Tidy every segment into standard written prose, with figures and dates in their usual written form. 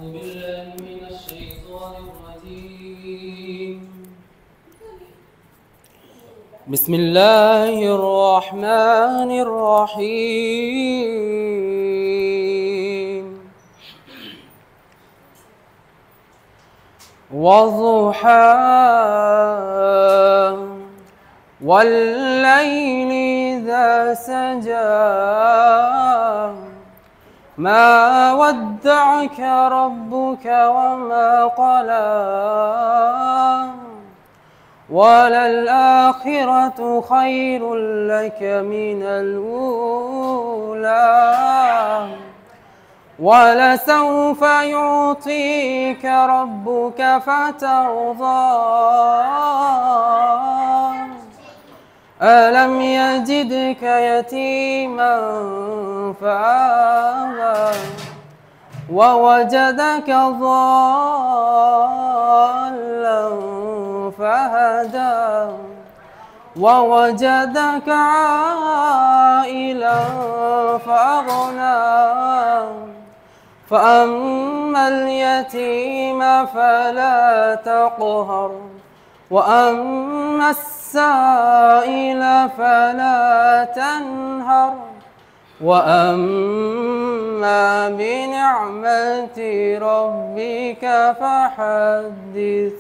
بالله من الشيطان الرجيم بسم الله الرحمن الرحيم والضحى والليل إذا سجى ما ودعك ربك وما قلى وللآخرة خير لك من الأولى ولسوف يعطيك ربك فترضى ألم يجدك يتيما فآوى ووجدك ضالا فهدى ووجدك عائلا فأغنى فأما اليتيم فلا تقهر وأما السائل فلا تنهر وأما بنعمة ربك فحدث.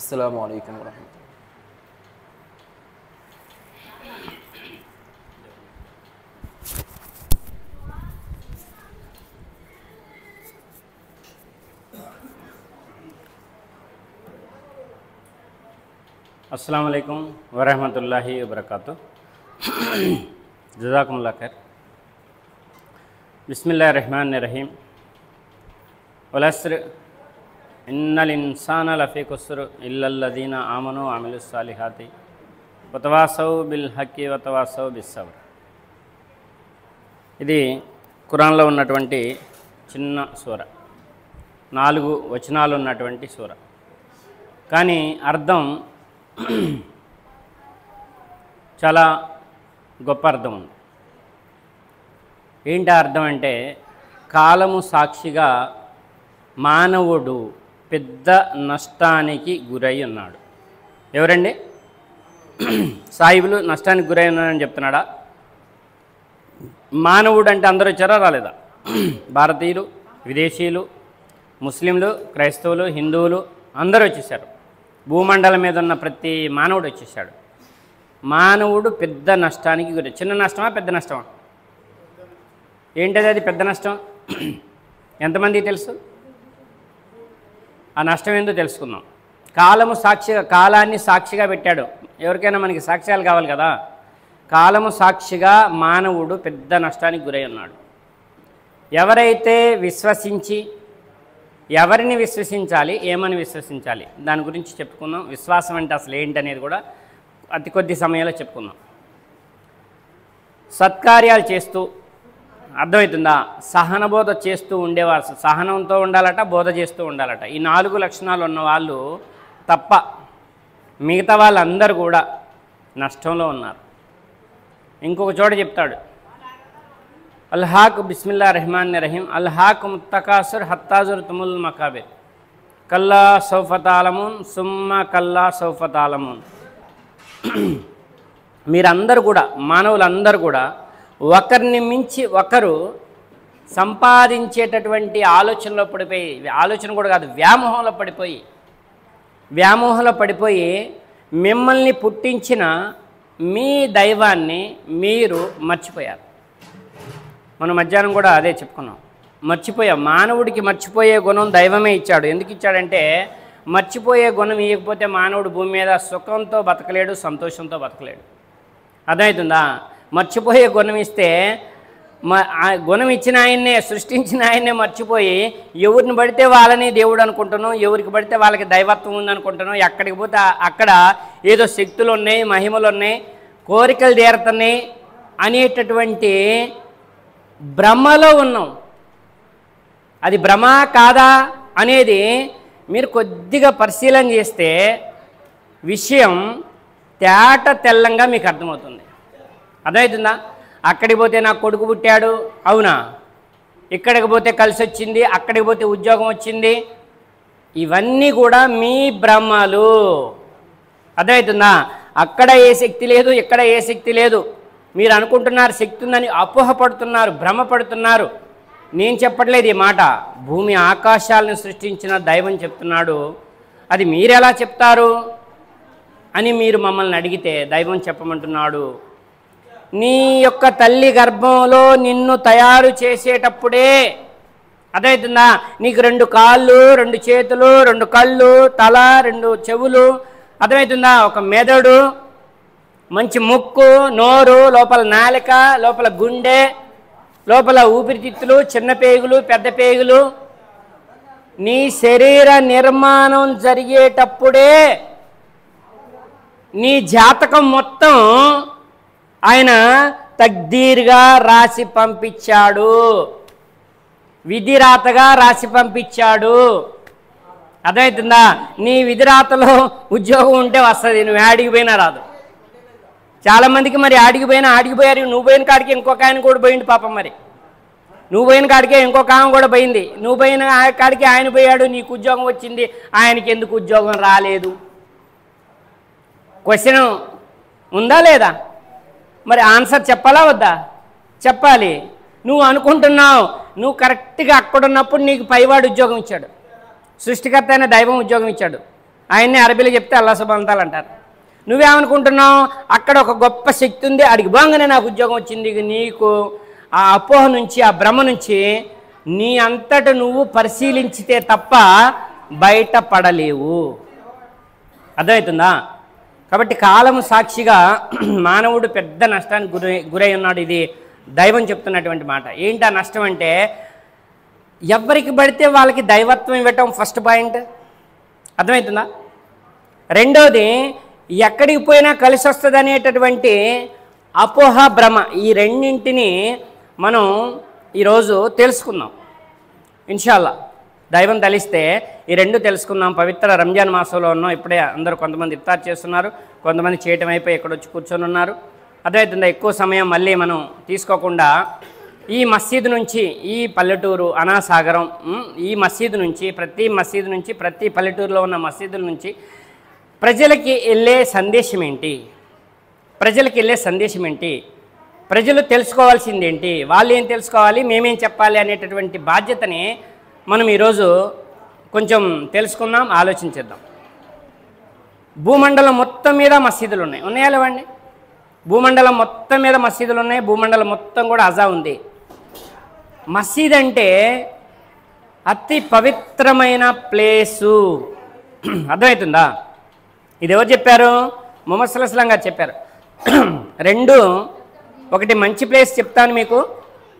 السلام عليكم ورحمة الله. अस्सलाम वालेकुम वरहमतुल्लाहि वबरकातुह। जज़ाकुमुल्लाह खैर। बिस्मिल्लाहिर रहमानिर रहीम। वल अस्र इन्नल इंसान लफ़ी खुस्र इल्लल्लज़ीना आमनु व अमिलुस सालिहाति वतवासौ बिल हक़्क़ि वतवासौ बिस्सब्र। ఇది ఖురాన్లో ఉన్నటువంటి చిన్న సూర, 4 వచనాలు ఉన్నటువంటి సూర. కానీ అర్థం చాలా గొప్ప అర్థం ఉంది. ఏంటి అర్థం అంటే, కాలము సాక్షిగా మానవుడు పెద్ద నష్టానికి గురై ఉన్నాడు. ఎవరండి? సాయిబులు నష్టానికి గురై ఉన్నాడని చెప్తున్నాడా? మానవుడు అంటే అందరూ వచ్చారా రాలేదా? భారతీయులు, విదేశీయులు, ముస్లింలు, క్రైస్తవులు, హిందువులు అందరూ వచ్చేసారు. భూమండలం మీద ఉన్న ప్రతి మానవుడు వచ్చేసాడు. మానవుడు పెద్ద నష్టానికి గురి. చిన్న నష్టమా పెద్ద నష్టమా? ఏంటది అది పెద్ద నష్టం? ఎంతమందికి తెలుసు? ఆ నష్టం ఏందో తెలుసుకుందాం. కాలము సాక్షిగా, కాలాన్ని సాక్షిగా పెట్టాడు. ఎవరికైనా మనకి సాక్ష్యాలు కావాలి కదా. కాలము సాక్షిగా మానవుడు పెద్ద నష్టానికి గురై ఉన్నాడు. ఎవరైతే విశ్వసించి, ఎవరిని విశ్వసించాలి, ఏమని విశ్వసించాలి, దాని గురించి చెప్పుకుందాం. విశ్వాసం అంటే అసలు ఏంటనేది కూడా అతి కొద్ది సమయంలో చెప్పుకుందాం. సత్కార్యాలు చేస్తూ, అర్థమవుతుందా, సహనబోధ చేస్తూ ఉండేవారు. సహనంతో ఉండాలట, బోధ చేస్తూ ఉండాలట. ఈ 4 లక్షణాలు ఉన్న వాళ్ళు తప్ప మిగతా వాళ్ళందరూ కూడా నష్టంలో ఉన్నారు. ఇంకొక చోట చెప్తాడు, అల్హాక్ బిస్మిల్లా రెహమాన్ రహీం అల్హాక్ ముత్తకాసుర్ హత్తాజుర్తుముల్ మకాబిర్ కల్లా సౌఫతాలమున్ సుమ్మ కల్లా సౌఫతాలమున్. మీరందరూ కూడా, మానవులందరూ కూడా ఒకరిని మించి ఒకరు సంపాదించేటటువంటి ఆలోచనలో పడిపోయి, ఆలోచన కూడా కాదు, వ్యామోహంలో పడిపోయి మిమ్మల్ని పుట్టించిన మీ దైవాన్ని మీరు మర్చిపోయారు. మనం మధ్యాహ్నం కూడా అదే చెప్పుకున్నాం, మర్చిపోయాం. మానవుడికి మర్చిపోయే గుణం దైవమే ఇచ్చాడు. ఎందుకు ఇచ్చాడంటే, మర్చిపోయే గుణం ఇవ్వకపోతే మానవుడు భూమి మీద సుఖంతో బతకలేడు, సంతోషంతో బతకలేడు. అర్థమవుతుందా? మర్చిపోయే గుణం ఇస్తే, ఆ గుణం ఇచ్చిన ఆయన్నే, సృష్టించిన ఆయన్నే మర్చిపోయి ఎవరిని పడితే వాళ్ళని దేవుడు అనుకుంటున్నాం, ఎవరికి పడితే వాళ్ళకి దైవత్వం ఉందనుకుంటున్నాం. ఎక్కడికి పోతే అక్కడ ఏదో శక్తులు ఉన్నాయి, మహిమలు ఉన్నాయి, కోరికలు తీరుతున్నాయి అనేటటువంటి భ్రమలో ఉన్నాం. అది భ్రమ కాదా అనేది మీరు కొద్దిగా పరిశీలన చేస్తే విషయం తేట తెల్లంగా మీకు అర్థమవుతుంది. అర్థమవుతుందా? అక్కడికి పోతే నాకు కొడుకు పుట్టాడు, అవునా? ఇక్కడికి పోతే కలిసి వచ్చింది, అక్కడికి పోతే ఉద్యోగం వచ్చింది, ఇవన్నీ కూడా మీ భ్రమలు. అర్థమవుతుందా? అక్కడ ఏ శక్తి లేదు, ఇక్కడ ఏ శక్తి లేదు. మీరు అనుకుంటున్నారు శక్తి ఉందని, అపోహపడుతున్నారు, భ్రమపడుతున్నారు. నేను చెప్పట్లేదు ఈ మాట, భూమి ఆకాశాలను సృష్టించిన దైవం చెప్తున్నాడు. అది మీరు ఎలా చెప్తారు అని మీరు మమ్మల్ని అడిగితే దైవం చెప్పమంటున్నాడు, నీ యొక్క తల్లి గర్భంలో నిన్ను తయారు చేసేటప్పుడే, అదవుతుందా, నీకు 2 కాళ్ళు, 2 చేతులు, 2 కళ్ళు, తల, 2 చెవులు, అర్థమవుతుందా, ఒక మెదడు, మంచి ముక్కు, నోరు, లోపల నాలిక, లోపల గుండె, లోపల ఊపిరితిత్తులు, చిన్న పేగులు, పెద్ద పేగులు, నీ శరీర నిర్మాణం జరిగేటప్పుడే నీ జాతకం మొత్తం ఆయన తక్దీర్గా రాసి పంపించాడు, విధిరాతగా రాసి పంపించాడు. అర్థమవుతుందా? నీ విధిరాతలో ఉద్యోగం ఉంటే వస్తుంది, నువ్వు ఆడికి పోయినా రాదు. చాలామందికి మరి ఆడికిపోయారు. నువ్వు పోయిన కాడికి ఇంకొక ఆయన కూడా పోయింది పాపం. మరి నువ్వు పోయిన కాడికే ఇంకొక ఆమె కూడా పోయింది. నువ్వు పోయిన కాడికి ఆయన పోయాడు, నీకు ఉద్యోగం వచ్చింది, ఆయనకి ఎందుకు ఉద్యోగం రాలేదు? క్వశ్చన్ ఉందా లేదా? మరి ఆన్సర్ చెప్పాలా వద్దా? చెప్పాలి. నువ్వు అనుకుంటున్నావు నువ్వు కరెక్ట్గా అక్కడున్నప్పుడు నీకు పైవాడు ఉద్యోగం ఇచ్చాడు, సృష్టికర్త అయిన దైవం ఉద్యోగం ఇచ్చాడు. ఆయన్ని అరబీలో చెప్తే అల్లా సుబ్హానహు అంటారు. నువ్వేమనుకుంటున్నావు అక్కడ ఒక గొప్ప శక్తి ఉంది, అడిగి బాగానే నాకు ఉద్యోగం వచ్చింది. నీకు ఆ అపోహ నుంచి, ఆ భ్రమ నుంచి నీ అంతట నువ్వు పరిశీలించితే తప్ప బయటపడలేవు. అర్థమవుతుందా? కాబట్టి కాలం సాక్షిగా మానవుడు పెద్ద నష్టానికి గురై ఉన్నాడు. ఇది దైవం చెప్తున్నటువంటి మాట. ఏంటి ఆ నష్టం అంటే, ఎవరికి పడితే వాళ్ళకి దైవత్వం ఇవ్వటం ఫస్ట్ పాయింట్. అర్థమవుతుందా? రెండోది, ఎక్కడికి పోయినా కలిసి వస్తుంది అనేటటువంటి అపోహ, భ్రమ. ఈ రెండింటిని మనం ఈరోజు తెలుసుకుందాం ఇన్షాల్లా. దైవం తలిస్తే ఈ 2 తెలుసుకుందాం. పవిత్ర రంజాన్ మాసంలో ఉన్నాం. ఇప్పుడే అందరూ కొంతమంది ఇఫ్తార్ చేస్తున్నారు, కొంతమంది చేయటం అయిపోయి ఇక్కడ వచ్చి కూర్చొని ఉన్నారు. అర్థమవుతుందా? ఎక్కువ సమయం మళ్ళీ మనం తీసుకోకుండా ఈ మసీదు నుంచి, ఈ పల్లెటూరు అనాసాగరం, ఈ మసీదు నుంచి, ప్రతి మసీదు నుంచి, ప్రతి పల్లెటూరులో ఉన్న మసీదుల నుంచి ప్రజలకి వెళ్ళే సందేశం ఏంటి, ప్రజలకి వెళ్ళే సందేశం ఏంటి, ప్రజలు తెలుసుకోవాల్సింది ఏంటి, వాళ్ళు ఏం తెలుసుకోవాలి, మేమేం చెప్పాలి అనేటటువంటి బాధ్యతని మనం ఈరోజు కొంచెం తెలుసుకుందాం, ఆలోచించేద్దాం. భూమండలం మొత్తం మీద మసీదులు ఉన్నాయి, ఉన్నాయా లేవండి? భూమండలం మొత్తం మీద మసీదులు ఉన్నాయి. భూమండలం మొత్తం కూడా అజా ఉంది. మసీద్ అంటే అతి పవిత్రమైన ప్లేసు. అర్థమవుతుందా? ఇది ఎవరు చెప్పారు? ముహమ్మద్ సల్లల్లాహు అలైహి వసల్లం గారు చెప్పారు. 2, ఒకటి మంచి ప్లేస్ చెప్తాను మీకు,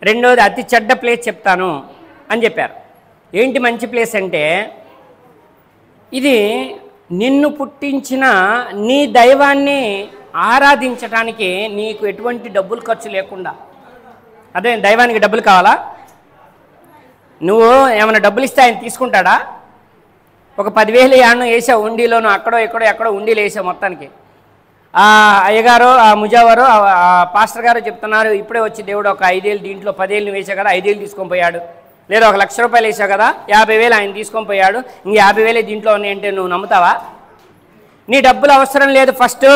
రెండోది అతి చెడ్డ ప్లేస్ చెప్తాను అని చెప్పారు. ఏంటి మంచి ప్లేస్ అంటే, ఇది నిన్ను పుట్టించిన నీ దైవాన్ని ఆరాధించటానికి నీకు ఎటువంటి డబ్బులు ఖర్చు లేకుండా. అదే దైవానికి డబ్బులు కావాలా? నువ్వు ఏమైనా డబ్బులు ఇస్తే ఆయన తీసుకుంటాడా? ఒక 10,000 యాడ్ను వేసావు ఉండిలోను, అక్కడో ఎక్కడో ఉండిలు వేసావు మొత్తానికి. ఆ అయ్యగారు, ఆ ముజావారు, ఆ పాస్టర్ గారు చెప్తున్నారు, ఇప్పుడే వచ్చి దేవుడు ఒక 5,000 దీంట్లో 10,000 వేసావు కదా, 5,000 తీసుకొని పోయాడు. లేదా 1,00,000 రూపాయలు వేసావు కదా, 50,000 ఆయన తీసుకొని పోయాడు, ఇంక 50,000 దీంట్లో ఉన్నాయంటే నువ్వు నమ్ముతావా? నీ డబ్బులు అవసరం లేదు. ఫస్ట్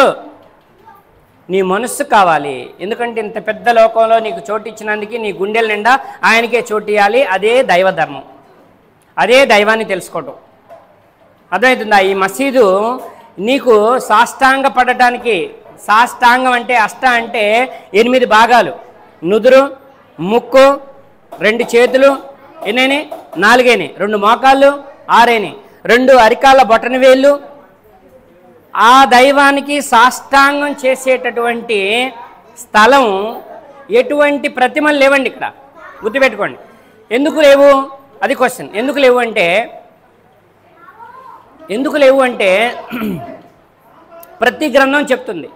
నీ మనస్సు కావాలి. ఎందుకంటే ఇంత పెద్ద లోకంలో నీకు చోటు ఇచ్చినందుకు నీ గుండెల నిండా ఆయనకే చోటు ఇవ్వాలి. అదే దైవ ధర్మం, అదే దైవాన్ని తెలుసుకోవటం. అర్థమవుతుందా? ఈ మసీదు నీకు సాష్టాంగ పడటానికి, సాష్టాంగం అంటే అష్ట అంటే 8 భాగాలు, నుదురు, ముక్కు, 2 చేతులు, ఎన్నైనా 4, 2 మోకాళ్ళు, 6, 2 అరికాళ్ళ బొటన వేళ్ళు, ఆ దైవానికి సాష్టాంగం చేసేటటువంటి స్థలం. ఎటువంటి ప్రతిమలు లేవండి ఇక్కడ, గుర్తుపెట్టుకోండి. ఎందుకు లేవు? అది క్వశ్చన్. ఎందుకు లేవు అంటే ప్రతి గ్రంథం చెప్తుంది,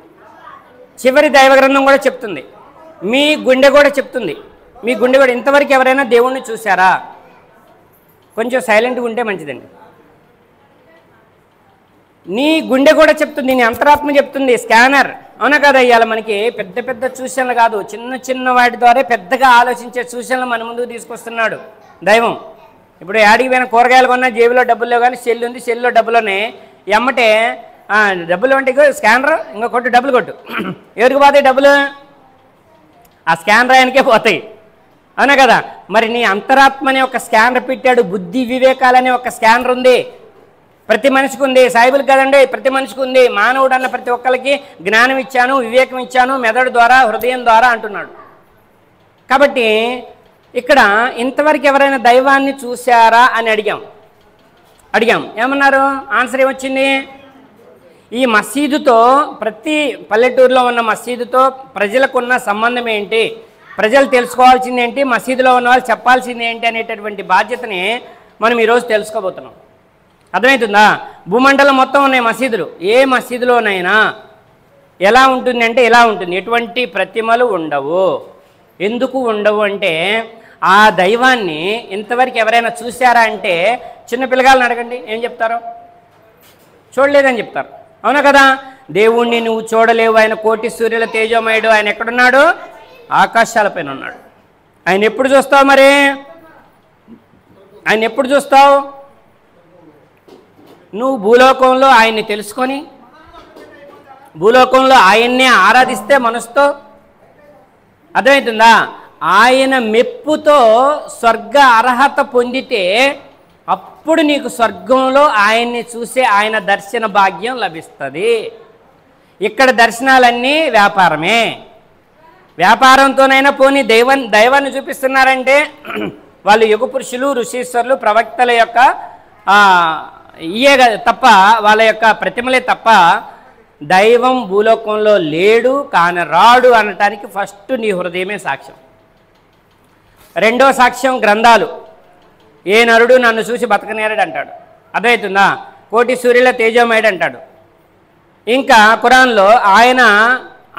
చివరి దైవ గ్రంథం కూడా చెప్తుంది, మీ గుండె కూడా చెప్తుంది. మీ గుండె కూడా, ఇంతవరకు ఎవరైనా దేవుణ్ణి చూసారా? కొంచెం సైలెంట్గా ఉంటే మంచిదండి. నీ గుండె కూడా చెప్తుంది, నీ అంతరాత్మ చెప్తుంది, స్కానర్. అవునా కదా? ఇవాళ మనకి పెద్ద పెద్ద సూచనలు కాదు, చిన్న చిన్న వాటి ద్వారా పెద్దగా ఆలోచించే సూచనలు మన ముందుకు తీసుకొస్తున్నాడు దైవం. ఇప్పుడు యాడికి పోయిన కూరగాయలు కొన్నా జేబులో డబ్బులు లేవు, కానీ సెల్ ఉంది, సెల్లో డబ్బులోనే ఎమ్మటే డబ్బులు అంటే స్కానర్ ఇంకా కొట్టు, డబ్బులు కొట్టు. ఎవరికి పోతాయి డబ్బులు? ఆ స్కానర్ ఆయనకే పోతాయి. అవునా కదా? మరి నీ అంతరాత్మని ఒక స్కానర్ పెట్టాడు, బుద్ధి వివేకాలనే ఒక స్కానర్ ఉంది, ప్రతి మనిషికి ఉంది. సాయిబుల్ కదండి, ప్రతి మనిషికి ఉంది. మానవుడు అన్న ప్రతి ఒక్కరికి జ్ఞానం ఇచ్చాను, వివేకం ఇచ్చాను, మెదడు ద్వారా, హృదయం ద్వారా అంటున్నాడు. కాబట్టి ఇక్కడ ఇంతవరకు ఎవరైనా దైవాన్ని చూశారా అని అడిగాం. ఏమన్నారు? ఆన్సర్ ఏమొచ్చింది? ఈ మసీదుతో, ప్రతి పల్లెటూరులో ఉన్న మసీదుతో ప్రజలకు ఉన్న సంబంధం ఏంటి, ప్రజలు తెలుసుకోవాల్సింది ఏంటి, మసీదులో ఉన్న వాళ్ళు చెప్పాల్సింది ఏంటి అనేటటువంటి బాధ్యతని మనం ఈరోజు తెలుసుకోబోతున్నాం. అర్థమవుతుందా? భూమండలం మొత్తం ఉన్నాయి మసీదులు. ఏ మసీదులోనైనా ఎలా ఉంటుంది అంటే ఇలా ఉంటుంది, ఎటువంటి ప్రతిమలు ఉండవు. ఎందుకు ఉండవు అంటే ఆ దైవాన్ని ఇంతవరకు ఎవరైనా చూశారా అంటే చిన్న పిల్లగాళ్ళని అడగండి, ఏం చెప్తారో? చూడలేదని చెప్తారు. అవునా కదా? దేవుణ్ణి నువ్వు చూడలేవు, ఆయన కోటి సూర్యుల తేజోమయుడు. ఆయన ఎక్కడున్నాడు? ఆకాశాలపైన ఉన్నాడు. ఆయన ఎప్పుడు చూస్తావు? మరి ఆయన ఎప్పుడు చూస్తావు? నువ్వు భూలోకంలో ఆయన్ని తెలుసుకొని భూలోకంలో ఆయన్నే ఆరాధిస్తే మనసుతో. అర్థమవుతుందా? ఆయన మెప్పుతో స్వర్గ అర్హత పొందితే అప్పుడు నీకు స్వర్గంలో ఆయన్ని చూసే ఆయన దర్శన భాగ్యం లభిస్తుంది. ఇక్కడ దర్శనాలన్నీ వ్యాపారమే. వ్యాపారంతోనైనా పోనీ దైవాన్ని చూపిస్తున్నారంటే వాళ్ళు యుగ పురుషులు, ఋషీశ్వరులు, ప్రవక్తల యొక్క ఇయే తప్ప, వాళ్ళ యొక్క ప్రతిమలే తప్ప దైవం భూలోకంలో లేడు, కానరాడు అనటానికి ఫస్ట్ నీ హృదయమే సాక్ష్యం. రెండో సాక్ష్యం గ్రంథాలు. ఏ నరుడు నన్ను చూసి బతకనేరడు అంటాడు. అర్థమవుతుందా? కోటి సూర్యుల తేజోమయుడు అంటాడు. ఇంకా ఖురాన్లో ఆయన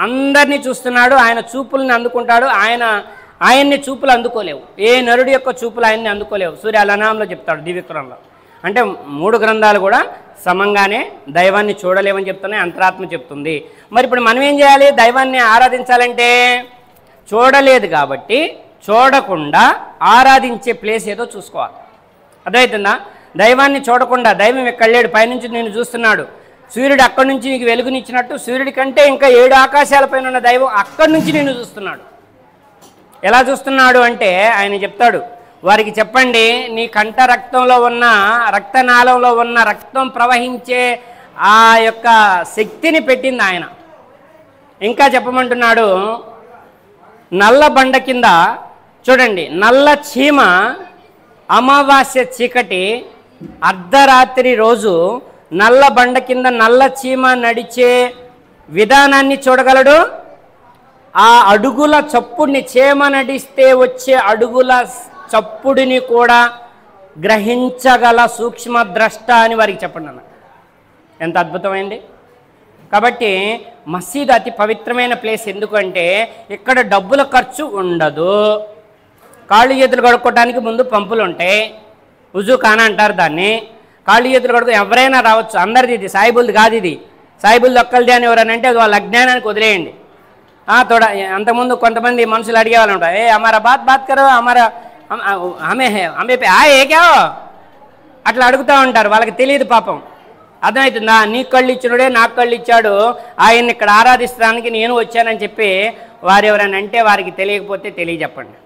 అందరినీ చూస్తున్నాడు, ఆయన చూపుల్ని అందుకుంటాడు, ఆయన్ని చూపులు అందుకోలేవు. ఏ నరుడి యొక్క చూపులు ఆయన్ని అందుకోలేవు. సూర్య అల్-అనాంలో చెప్తాడు, దివ్య ఖురాన్లో. అంటే 3 గ్రంథాలు కూడా సమంగానే దైవాన్ని చూడలేమని చెప్తున్నాయి, అంతరాత్మ చెప్తుంది. మరి ఇప్పుడు మనం ఏం చేయాలి? దైవాన్ని ఆరాధించాలంటే చూడలేదు కాబట్టి చూడకుండా ఆరాధించే ప్లేస్ ఏదో చూసుకోవాలి. అర్థమవుతుందా? దైవాన్ని చూడకుండా, దైవం ఇక్కడ లేడు, పైనుంచి నేను చూస్తున్నాడు, సూర్యుడు అక్కడి నుంచి నీకు వెలుగునిచ్చినట్టు సూర్యుడి కంటే ఇంకా 7 ఆకాశాలపైన ఉన్న దైవం అక్కడి నుంచి నేను చూస్తున్నాడు. ఎలా చూస్తున్నాడు అంటే ఆయన చెప్తాడు, వారికి చెప్పండి, నీ కంఠ రక్తంలో ఉన్న, రక్తనాళంలో ఉన్న రక్తం ప్రవహించే ఆ యొక్క శక్తిని పెట్టింది ఆయన. ఇంకా చెప్పమంటున్నాడు, నల్ల బండ కింద చూడండి, నల్ల చీమ అమావాస్య చీకటి అర్ధరాత్రి రోజు నల్ల బండ కింద నల్ల చీమ నడిచే విధానాన్ని చూడగలడు. ఆ అడుగుల చప్పుడిని, చీమ నడిస్తే వచ్చే అడుగుల చప్పుడిని కూడా గ్రహించగల సూక్ష్మ ద్రష్ట అని వారికి చెప్పండి అన్న. ఎంత అద్భుతమైంది! కాబట్టి మసీదు అతి పవిత్రమైన ప్లేస్. ఎందుకంటే ఇక్కడ డబ్బుల ఖర్చు ఉండదు. కాళ్ళు చేతులు కడుక్కోవడానికి ముందు పంపులు ఉంటాయి, ఉజు ఖానా అంటారు దాన్ని. కాళ్ళు చేతులు కడుక్కో ఎవరైనా రావచ్చు, అందరిది. ఇది సాయిబుల్ది కాదు, ఇది సాయిబుల్ది ఒక్కరిది అని ఎవరైనా అంటే అది వాళ్ళ అజ్ఞానానికి వదిలేయండి. తోడా అంతకుముందు కొంతమంది మనుషులు అడిగేవాళ్ళు ఉంటారు, ఏ హమారా బాత్ కరో, హమారా హమే పే ఏ క్యా, అట్లా అడుగుతూ ఉంటారు. వాళ్ళకి తెలియదు పాపం. అర్థమవుతుందా? నీ కళ్ళు ఇచ్చినడే నాకు కళ్ళు ఇచ్చాడు, ఆయన్ని ఇక్కడ ఆరాధిస్తానికి నేను వచ్చానని చెప్పి వారు ఎవరైనా అంటే వారికి తెలియకపోతే తెలియజెప్పండి.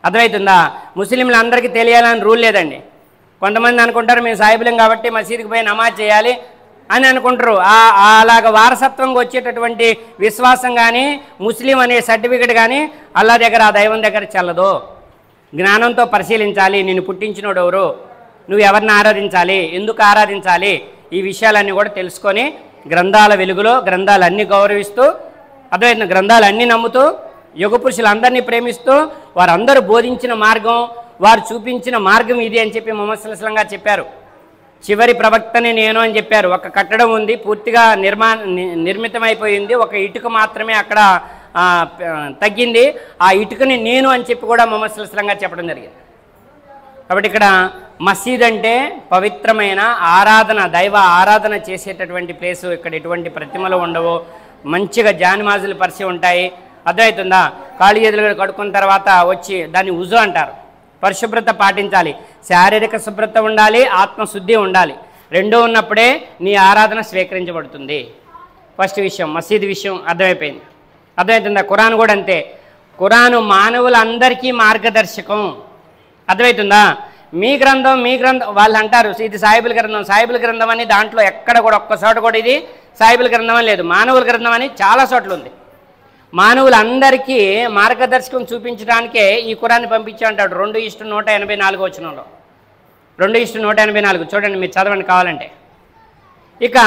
అర్థమవుతుందా? ముస్లింలు అందరికీ తెలియాలని రూల్ లేదండి. కొంతమంది అనుకుంటారు మేము సాయిబులం కాబట్టి మసీదుకి పోయి నమాజ్ చేయాలి అని అనుకుంటారు. అలాగ వారసత్వంగా వచ్చేటటువంటి విశ్వాసం కానీ, ముస్లిం అనే సర్టిఫికెట్ కానీ అల్లా దగ్గర, ఆ దైవం దగ్గర చెల్లదు. జ్ఞానంతో పరిశీలించాలి. నిన్ను పుట్టించినోడు ఎవరు, నువ్వు ఎవరిని ఆరాధించాలి, ఎందుకు ఆరాధించాలి, ఈ విషయాలన్నీ కూడా తెలుసుకొని గ్రంథాల వెలుగులో గ్రంథాలన్నీ గౌరవిస్తూ, అద్వైత గ్రంథాలన్నీ నమ్ముతూ, యుగ పురుషులందరినీ ప్రేమిస్తూ, వారందరూ బోధించిన మార్గం, వారు చూపించిన మార్గం ఇది అని చెప్పి ముహమ్మద్ సల్లల్లాహు అలైహి వసల్లం గారు చెప్పారు. చివరి ప్రవక్తని నేను అని చెప్పారు. ఒక కట్టడం ఉంది, పూర్తిగా నిర్మితమైపోయింది, ఒక ఇటుక మాత్రమే అక్కడ తగ్గింది. ఆ ఇటుకని నేను అని చెప్పి కూడా ముహమ్మద్ సల్లల్లాహు అలైహి వసల్లం గారు చెప్పడం జరిగింది. కాబట్టి ఇక్కడ మసీద్ అంటే పవిత్రమైన ఆరాధన, దైవ ఆరాధన చేసేటటువంటి ప్లేసు. ఇక్కడ ఎటువంటి ప్రతిమలు ఉండవు, మంచిగా జానిమాజులు పరిచి ఉంటాయి. అర్థమవుతుందా? కాళ్ళు చేతులు కడుక్కున్న తర్వాత వచ్చి దాన్ని ఉజు అంటారు. పరిశుభ్రత పాటించాలి, శారీరక శుభ్రత ఉండాలి, ఆత్మశుద్ధి ఉండాలి. రెండూ ఉన్నప్పుడే నీ ఆరాధన స్వీకరించబడుతుంది. ఫస్ట్ విషయం మసీద్ విషయం అర్థమైపోయింది. అర్థమవుతుందా? ఖురాన్ కూడా అంతే. ఖురాను మానవులందరికీ మార్గదర్శకం. అర్థమవుతుందా? మీ గ్రంథం వాళ్ళు అంటారు ఇది సాయిబుల్ గ్రంథం అని. దాంట్లో ఎక్కడ కూడా ఒక్క చోట కూడా ఇది సాయిబుల్ గ్రంథం అని లేదు. మానవుల గ్రంథం అని చాలా చోట్ల ఉంది. మానవులందరికీ మార్గదర్శకం చూపించడానికే ఈ ఖురాన్ని పంపించి అంటాడు. 2:184 వచనంలో 2:184 చూడండి, మీరు చదవండి కావాలంటే. ఇక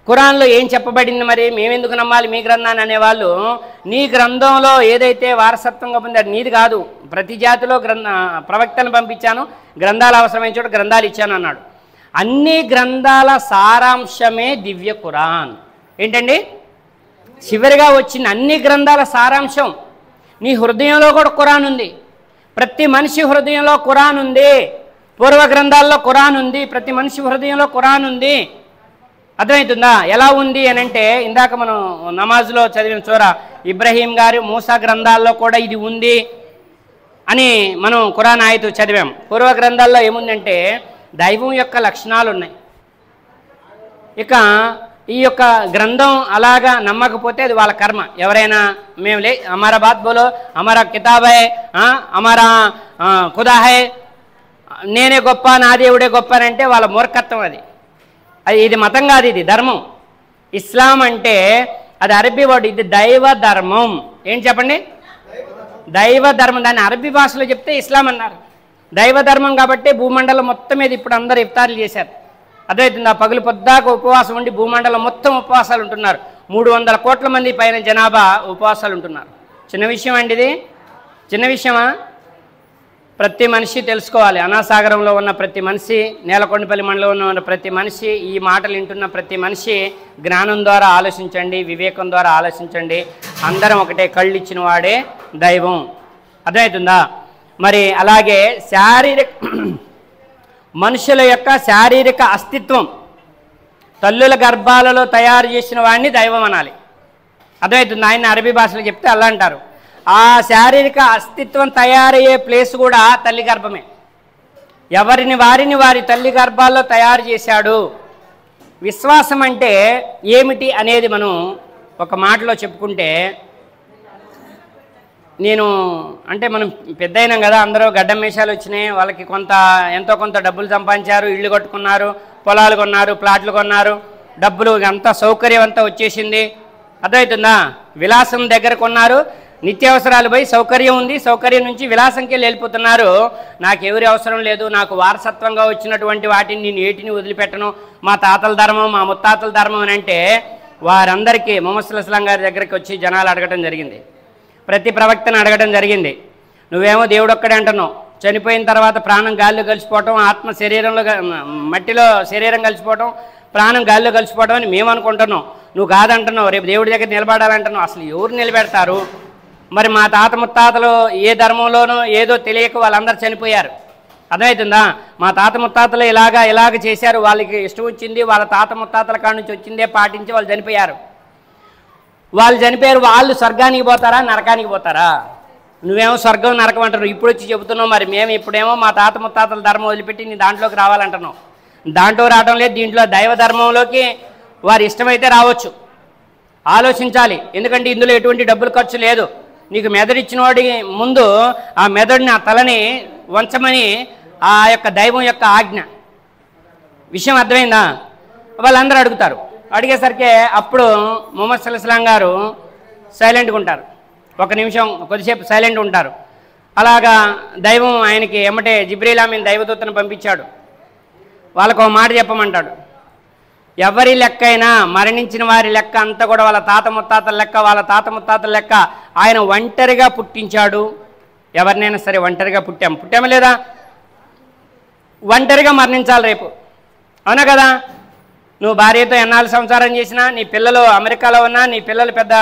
ఖురాన్లో ఏం చెప్పబడింది? మరి మేమెందుకు నమ్మాలి మీ గ్రంథాన్ని అనేవాళ్ళు, నీ గ్రంథంలో ఏదైతే వారసత్వంగా పొందారు నీది కాదు. ప్రతి జాతిలో ప్రవక్తను పంపించాను, గ్రంథాలు అవసరమైన చోట గ్రంథాలు ఇచ్చాను అన్నాడు. అన్ని గ్రంథాల సారాంశమే దివ్య ఖురాన్. ఏంటండి? చివరిగా వచ్చిన అన్ని గ్రంథాల సారాంశం. నీ హృదయంలో కూడా ఖురాన్ ఉంది. ప్రతి మనిషి హృదయంలో ఖురాన్ ఉంది. పూర్వ గ్రంథాల్లో ఖురాన్ ఉంది. ప్రతి మనిషి హృదయంలో ఖురాన్ ఉంది. అర్థమవుతుందా? ఎలా ఉంది అని అంటే, ఇందాక మనం నమాజ్లో చదివిన సూరా ఇబ్రహీం గారు మూసా గ్రంథాల్లో కూడా ఇది ఉంది అని మనం ఖురాన్ ఆయతు చదివాం. పూర్వ గ్రంథాల్లో ఏముందంటే దైవం యొక్క లక్షణాలు ఉన్నాయి. ఇక ఈ యొక్క గ్రంథం అలాగా నమ్మకపోతే అది వాళ్ళ కర్మ. ఎవరైనా మేము హమారా బాత్ బోలో, హమారా కితాబ్ హై, హమారా ఖుదా హై, నేనే గొప్ప, నా దేవుడే గొప్ప అని అంటే వాళ్ళ మూర్ఖత్వం. ఇది మతం కాదు, ఇది ధర్మం. ఇస్లాం అంటే అది అరబీ వర్డ్, ఇది దైవ ధర్మం. ఏం చెప్పండి? దైవ ధర్మం. దాన్ని అరబీ భాషలో చెప్తే ఇస్లాం అన్నారు. దైవ ధర్మం కాబట్టి భూమండలం మొత్తం మీద ఇప్పుడు అందరూ ఇఫ్తార్లు చేశారు. అర్థమవుతుందా? పగులు పొద్దాక ఉపవాసం ఉండి భూమండలం మొత్తం ఉపవాసాలు ఉంటున్నారు. 300 కోట్ల మంది పైన జనాభా ఉపవాసాలు ఉంటున్నారు. చిన్న విషయం అండి ఇది? చిన్న విషయమా? ప్రతి మనిషి తెలుసుకోవాలి. అనాసాగరంలో ఉన్న ప్రతి మనిషి, నేలకొండపల్లి మండలంలో ఉన్న ప్రతి మనిషి, ఈ మాటలు వింటున్న ప్రతి మనిషి జ్ఞానం ద్వారా ఆలోచించండి, వివేకం ద్వారా ఆలోచించండి. అందరం ఒకటే, కళ్ళు ఇచ్చిన వాడే దైవం. అర్థమవుతుందా? మరి అలాగే మనుషుల యొక్క శారీరక అస్తిత్వం తల్లుల గర్భాలలో తయారు చేసిన వాడిని దైవం అనాలి. అర్థమవుతుంది? ఆయన అరబీ భాషలో చెప్తే అలా అంటారు. ఆ శారీరక అస్తిత్వం తయారయ్యే ప్లేస్ కూడా తల్లి గర్భమే. ఎవరిని వారి తల్లి గర్భాల్లో తయారు చేశాడు. విశ్వాసం అంటే ఏమిటి అనేది మనం ఒక మాటలో చెప్పుకుంటే, మనం పెద్ద అయినాం కదా, అందరూ గడ్డం మీసాలు వచ్చినాయి, వాళ్ళకి ఎంతో కొంత డబ్బులు సంపాదించారు, ఇళ్ళు కట్టుకున్నారు, పొలాలు కొన్నారు, ప్లాట్లు కొన్నారు, డబ్బులు అంతా సౌకర్యం అంతా వచ్చేసింది. అర్థమవుతుందా? విలాసం దగ్గర కొన్నారు, నిత్యావసరాలు పోయి సౌకర్యం ఉంది, సౌకర్యం నుంచి విలాసంకి వెళ్ళిపోతున్నారు. నాకు ఎవరి అవసరం లేదు, నాకు వారసత్వంగా వచ్చినటువంటి వాటిని నేను ఏటిని వదిలిపెట్టను, మా తాతల ధర్మం, మా ముత్తాతల ధర్మం అని అంటే వారందరికీ ముహమ్మద్ సల్లల్లాహు అలైహి వసల్లం గారి దగ్గరికి వచ్చి జనాలు అడగటం జరిగింది. ప్రతి ప్రవక్తను అడగడం జరిగింది. నువ్వేమో దేవుడు ఒక్కడే అంటున్నావు, చనిపోయిన తర్వాత ప్రాణం గాలిలో కలిసిపోవటం, ఆత్మ శరీరంలో మట్టిలో శరీరం కలిసిపోవటం, ప్రాణం గాలిలో కలిసిపోవటం అని మేము అనుకుంటున్నాం. నువ్వు కాదంటున్నావు, రేపు దేవుడి దగ్గర నిలబడాలంటున్నావు. అసలు ఎవరు నిలబెడతారు? మరి మా తాత ముత్తాతలు ఏ ధర్మంలోనో ఏదో తెలియక వాళ్ళందరూ చనిపోయారు. అర్థమవుతుందా? మా తాత ముత్తాతలు ఇలాగ చేశారు, వాళ్ళకి ఇష్టం వచ్చింది, వాళ్ళ తాత ముత్తాతల కాడ నుంచి వచ్చిందే పాటించి వాళ్ళు చనిపోయారు. వాళ్ళు స్వర్గానికి పోతారా, నరకానికి పోతారా? నువ్వేమో స్వర్గం నరకం అంటున్నావు, ఇప్పుడు వచ్చి చెబుతున్నావు. మరి మేము ఇప్పుడేమో మా తాత ముత్తాతల ధర్మం వదిలిపెట్టి నీ దాంట్లోకి రావాలంటున్నావు. దాంట్లో రావడం లేదు, దీంట్లో దైవ ధర్మంలోకి వారి ఇష్టమైతే రావచ్చు. ఆలోచించాలి, ఎందుకంటే ఇందులో ఎటువంటి డబ్బులు ఖర్చు లేదు. నీకు మెదడిచ్చిన వాడి ముందు ఆ మెదడుని, ఆ తలని వంచమని ఆ యొక్క దైవం యొక్క ఆజ్ఞ. విషయం అర్థమైందా? వాళ్ళందరూ అడుగుతారు. అడిగేసరికి అప్పుడు ముహమ్మద్ సల్లల్లాహు అలైహి వసల్లం గారు సైలెంట్గా ఉంటారు. ఒక నిమిషం కొద్దిసేపు సైలెంట్ ఉంటారు. అలాగా దైవం ఆయనకి ఎమ్మటే జిబ్రీల్ అమీన్ దైవదూతను పంపించాడు. వాళ్ళకు ఒక మాట చెప్పమంటాడు. ఎవరి లెక్క అయినా మరణించిన వారి లెక్క అంతా కూడా వాళ్ళ తాత ముత్తాతల లెక్క, వాళ్ళ తాత ముత్తాతల లెక్క ఆయన ఒంటరిగా పుట్టించాడు. ఎవరినైనా సరే ఒంటరిగా పుట్టామా లేదా? ఒంటరిగా మరణించాలి రేపు, అవునా కదా? నువ్వు భార్యతో ఎన్నాళ్ళు సంసారం చేసినా, నీ పిల్లలు అమెరికాలో ఉన్నా, నీ పిల్లలు పెద్ద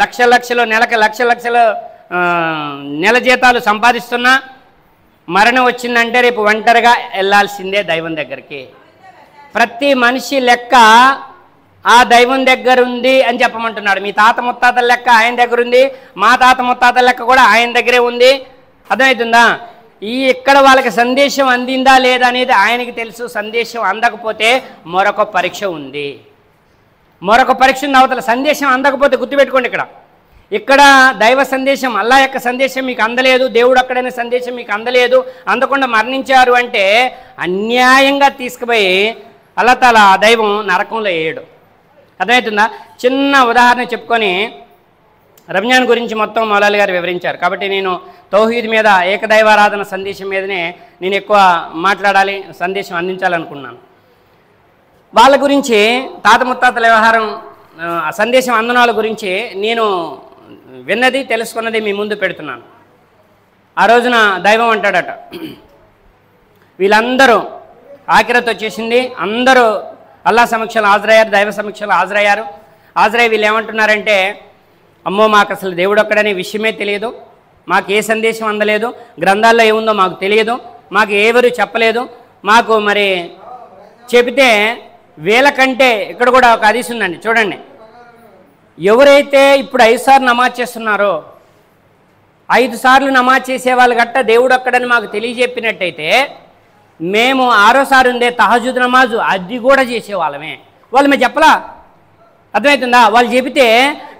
లక్షలు నెలకు లక్షలు నెల జీతాలు సంపాదిస్తున్నా, మరణం వచ్చిందంటే రేపు ఒంటరిగా వెళ్ళాల్సిందే దైవం దగ్గరికి. ప్రతి మనిషి లెక్క ఆ దైవం దగ్గర ఉంది అని చెప్పమంటున్నాడు. మీ తాత ముత్తాతల లెక్క ఆయన దగ్గర ఉంది, మా తాత ముత్తాతల లెక్క కూడా ఆయన దగ్గరే ఉంది. అర్థమవుతుందా? ఇక్కడ వాళ్ళకి సందేశం అందిందా లేదా అనేది ఆయనకి తెలుసు. సందేశం అందకపోతే మరొక పరీక్ష ఉంది, మరొక పరీక్ష ఉంది అవతల. సందేశం అందకపోతే గుర్తుపెట్టుకోండి, ఇక్కడ దైవ సందేశం, అల్లా యొక్క సందేశం మీకు అందలేదు, దేవుడు అక్కడైన సందేశం మీకు అందలేదు, అందకుండా మరణించారు అంటే అన్యాయంగా తీసుకుపోయి అల్లా తాలా ఆ దైవం నరకంలో వేయడు. అర్థమవుతుందా? చిన్న ఉదాహరణ చెప్పుకొని రంజాన్ గురించి మొత్తం మౌలాలి గారు వివరించారు. కాబట్టి నేను తౌహీద్ మీద, ఏకదైవారాధన సందేశం మీదనే నేను ఎక్కువ మాట్లాడాలి, సందేశం అందించాలనుకున్నాను. వాళ్ళ గురించి తాత ముత్తాతల వ్యవహారం, సందేశం అందిన వాళ్ళ గురించి నేను విన్నది తెలుసుకున్నది మీ ముందు పెడుతున్నాను. ఆ రోజున దైవం అంటాడట, వీళ్ళందరూ ఆఖిరత్ వచ్చేసింది, అందరూ అల్లా సమక్షంలో హాజరయ్యారు, దైవ సమక్షంలో హాజరయ్యారు. హాజరయ్యి వీళ్ళు ఏమంటున్నారంటే, అమ్మో మాకు అసలు దేవుడు ఒక్కడనే విషయమే తెలియదు, మాకు ఏ సందేశం అందలేదు, గ్రంథాల్లో ఏముందో మాకు తెలియదు, మాకు ఎవరు చెప్పలేదు, మాకు మరి చెబితే వీళ్ళకంటే ఇక్కడ కూడా ఒక హదీస్ ఉందండి చూడండి. ఎవరైతే ఇప్పుడు 5 సార్లు నమాజ్ చేస్తున్నారో, 5 సార్లు నమాజ్ చేసే వాళ్ళు గట్ట దేవుడు ఒక్కడని మాకు తెలియజెప్పినట్టయితే మేము 6వ సారి ఉండే తహజుద్ నమాజు అది కూడా చేసేవాళ్ళమే. వాళ్ళు మేము చెప్పలా, అర్థమవుతుందా? వాళ్ళు చెబితే